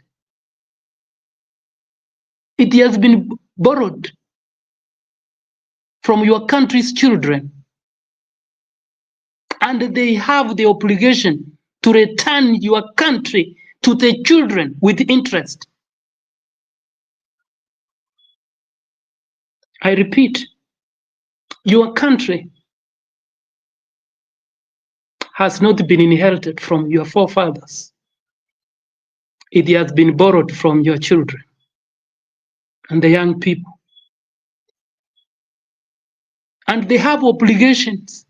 It has been borrowed from your country's children. And they have the obligation to return your country to the children with interest. I repeat, your country has not been inherited from your forefathers. It has been borrowed from your children and the young people. And they have obligations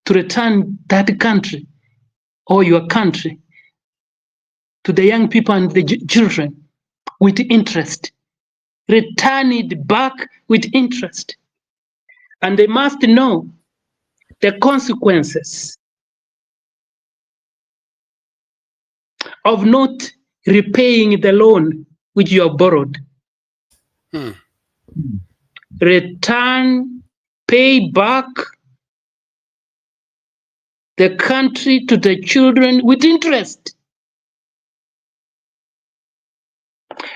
to return that country or your country to the young people and the children with interest. Return it back with interest. And they must know the consequences of not repaying the loan which you have borrowed. Return, pay back the country to the children with interest.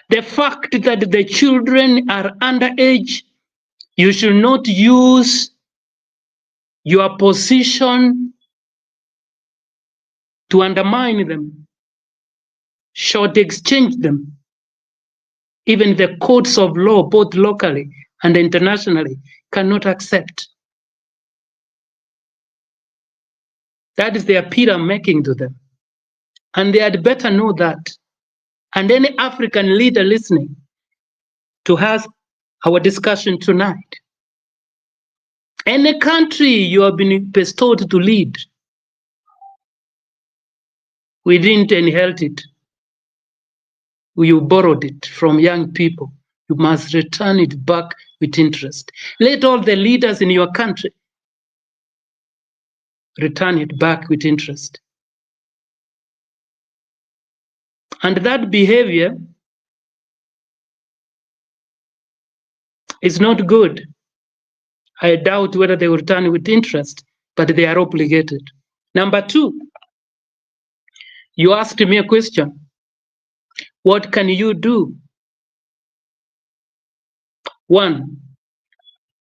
The fact that the children are underage, you should not use your position to undermine them, should exchange them. Even the courts of law, both locally and internationally, cannot accept. That is the appeal I'm making to them. And they had better know that. And any African leader listening to us, our discussion tonight, any country you have been bestowed to lead, we didn't inherit it. You borrowed it from young people. You must return it back with interest. Let all the leaders in your country return it back with interest. And that behavior is not good. I doubt whether they will return with interest, but they are obligated. Number two, you asked me a question. What can you do? One,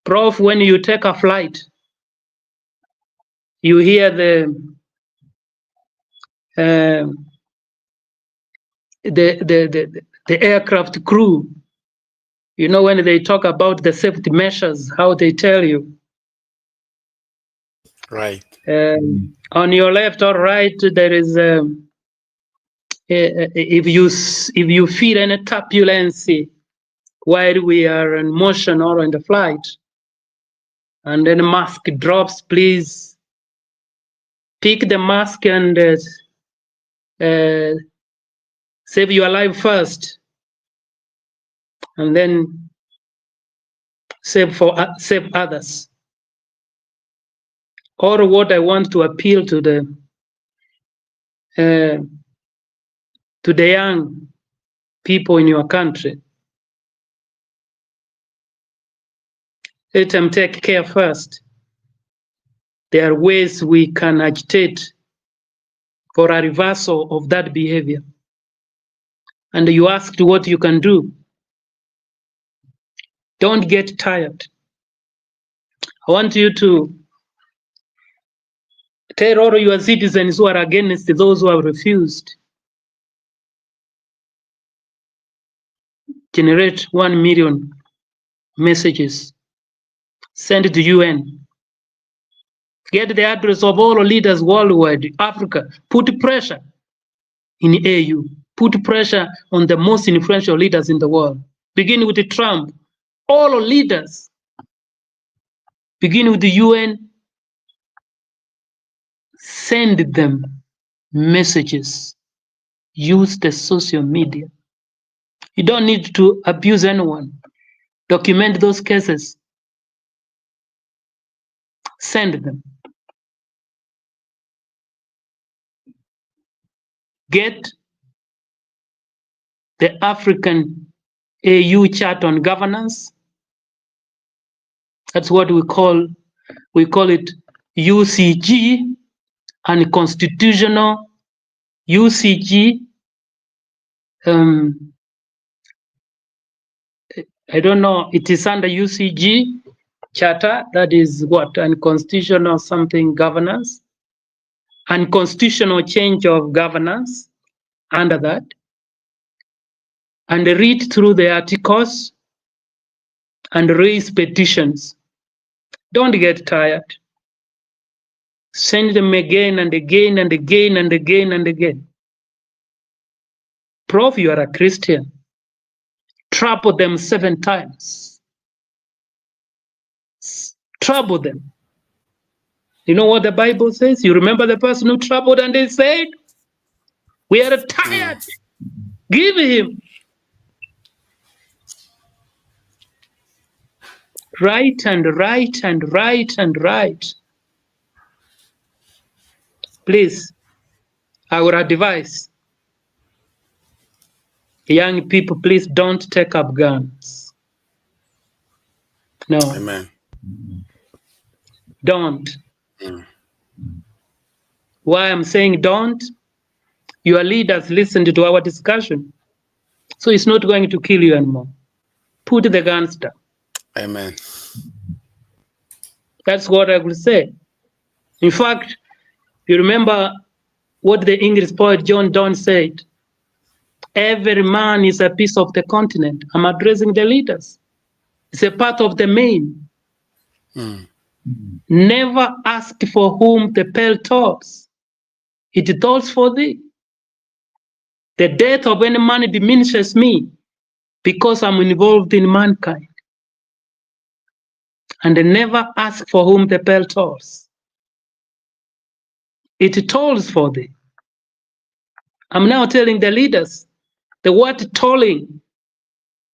Prof, when you take a flight, you hear the aircraft crew, you know, when they talk about the safety measures, how they tell you. Right. On your left or right, there is if you feel any turbulence while we are in motion or in the flight, and then mask drops, please pick the mask and save your life first, and then save others. Or what I want to appeal to the young people in your country, let them take care first. There are ways we can agitate for a reversal of that behavior. And you asked what you can do. Don't get tired. I want you to tell all your citizens who are against those who have refused. Generate 1 million messages. Send it to UN. Get the address of all leaders worldwide, Africa. Put pressure in AU. Put pressure on the most influential leaders in the world. Begin with Trump. All leaders. Begin with the UN. Send them messages. Use the social media. You don't need to abuse anyone. Document those cases. Send them. Get the African AU chart on governance. That's what we call it UCG, and constitutional UCG. I don't know. It is under UCG charter. That is what? And constitutional something governance, and constitutional change of governance under that. And read through the articles and raise petitions. Don't get tired. Send them again and again and again and again and again. Prof, you are a Christian. Trouble them 7 times. Trouble them. You know what the Bible says? You remember the person who troubled and they said, we are tired. Give him. Write and write and write and write. Please, I would advise young people, please don't take up guns. No. Amen. Don't. Why I'm saying don't? Your leaders listened to our discussion. So it's not going to kill you anymore. Put the guns down. Amen. That's what I would say. In fact, you remember what the English poet John Donne said? Every man is a piece of the continent. I'm addressing the leaders. It's a part of the main. Never ask for whom the bell tolls. It tolls for thee. The death of any man diminishes me because I'm involved in mankind. And never ask for whom the bell tolls. It tolls for thee. I'm now telling the leaders, the word tolling,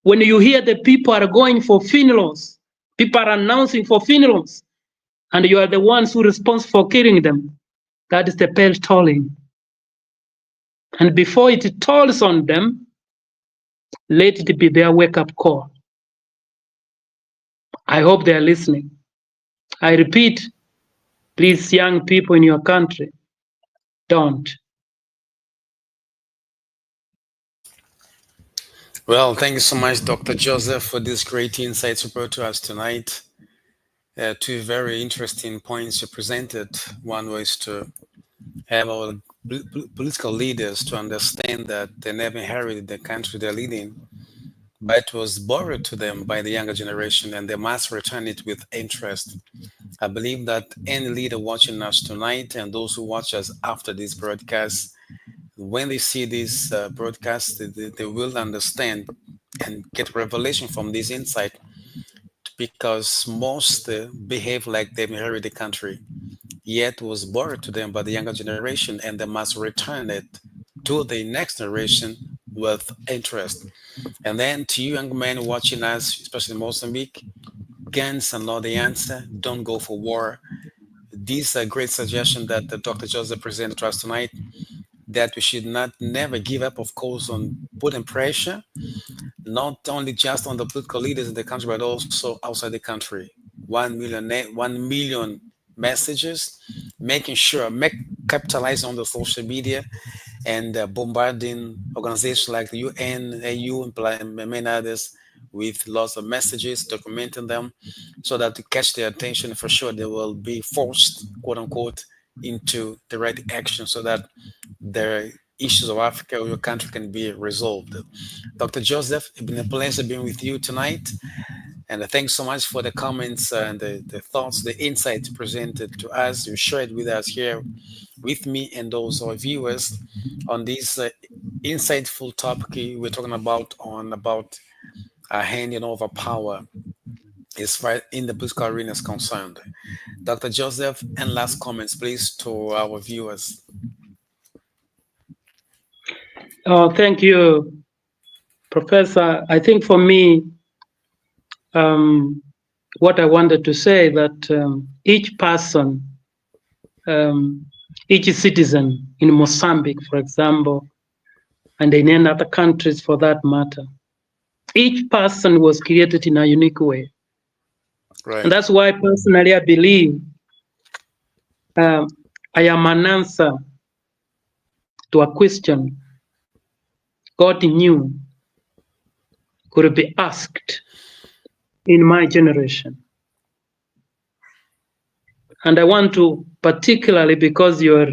when you hear the people are going for funerals, people are announcing for funerals, and you are the ones who are responsible for killing them, that is the bell tolling. And before it tolls on them, let it be their wake-up call. I hope they are listening. I repeat, please, young people in your country, don't. Well, thank you so much, Dr. Joseph, for this great insights you brought to us tonight. 2 very interesting points you presented. One was to have our political leaders to understand that they never inherited the country they're leading, but it was borrowed to them by the younger generation, and they must return it with interest. I believe that any leader watching us tonight and those who watch us after this broadcast, when they see this broadcast, they will understand and get revelation from this insight, because most behave like they've inherited the country, yet was borrowed to them by the younger generation, and they must return it to the next generation with interest. And then to you young men watching us, especially in Mozambique, guns are not the answer. Don't go for war. These are great suggestions that Dr. Joseph presented to us tonight, that we should not never give up, of course, on putting pressure, not only just on the political leaders in the country, but also outside the country. 1 million messages, making sure, capitalize on the social media, and bombarding organizations like the UN, AU, and many others with lots of messages, documenting them, so that to catch their attention, for sure they will be forced, quote unquote, into the right action, so that the issues of Africa or your country can be resolved. Dr. Joseph, it's been a pleasure being with you tonight. And thanks so much for the comments and the thoughts, the insights presented to us. You shared with us here, with me and those our viewers, on this insightful topic we're talking about handing over power as far in the political arena is concerned. Dr. Joseph, and last comments, please, to our viewers. Oh, thank you, Professor. I think for me, um, what I wanted to say that each person, um, each citizen in Mozambique, for example, and in any other countries for that matter, each person was created in a unique way. And Right. that's why personally I believe I am an answer to a question God knew could be asked in my generation. And I want to, particularly because you're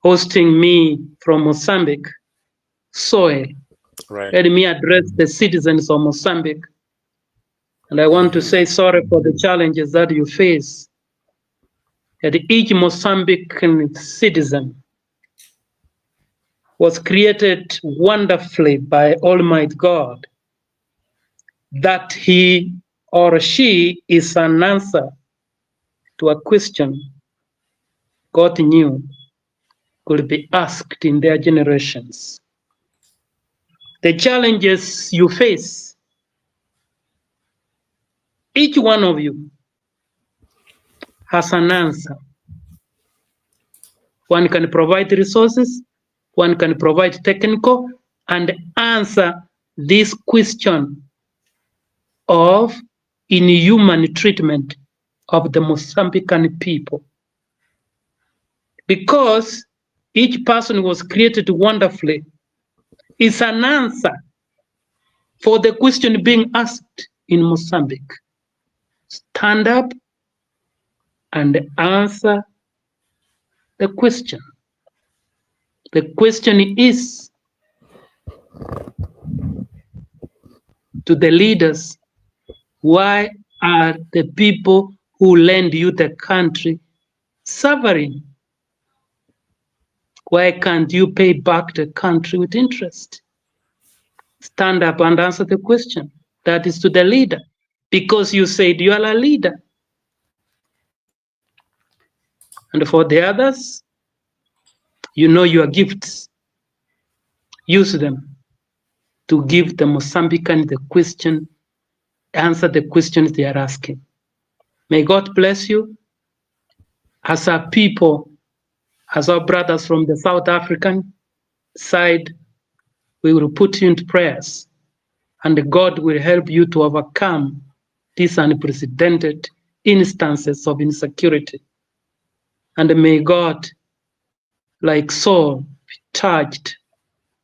hosting me from Mozambique soil, Right. let me address the citizens of Mozambique. And I want to Hmm. say sorry for the challenges that you face. That each Mozambican citizen was created wonderfully by Almighty God, that he or she is an answer to a question God knew could be asked in their generations. The challenges you face, each one of you has an answer. One can provide resources, one can provide technical, and answer this question of inhuman treatment of the Mozambican people. Because each person was created wonderfully, is an answer for the question being asked in Mozambique. Stand up and answer the question. The question is to the leaders, why are the people who lend you the country suffering? Why can't you pay back the country with interest? Stand up and answer the question. That is to the leader. Because you said you are a leader. And for the others, you know your gifts. Use them to give the Mozambican the question, answer the questions they are asking. May God bless you as our people, as our brothers from the South African side. We will put you into prayers, and God will help you to overcome these unprecedented instances of insecurity. And may God, like Saul, be charged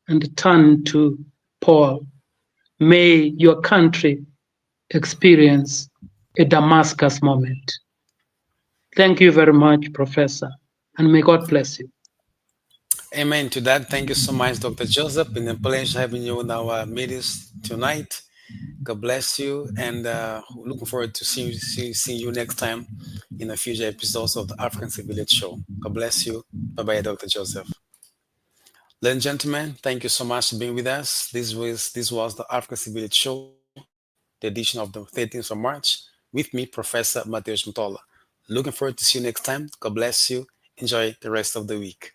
and turn to Paul. May your country experience a Damascus moment. Thank you very much, Professor, and may God bless you. Amen to that. Thank you so much, Dr. Joseph. Been a pleasure having you in our meetings tonight. God bless you, and looking forward to seeing you next time in a future episodes of the African Civility Show. God bless you. Bye bye, Dr. Joseph. Ladies and gentlemen, thank you so much for being with us. This was the African Civility Show, the edition of the 13th of March, with me, Professor Mateus Mutola. Looking forward to see you next time. God bless you. Enjoy the rest of the week.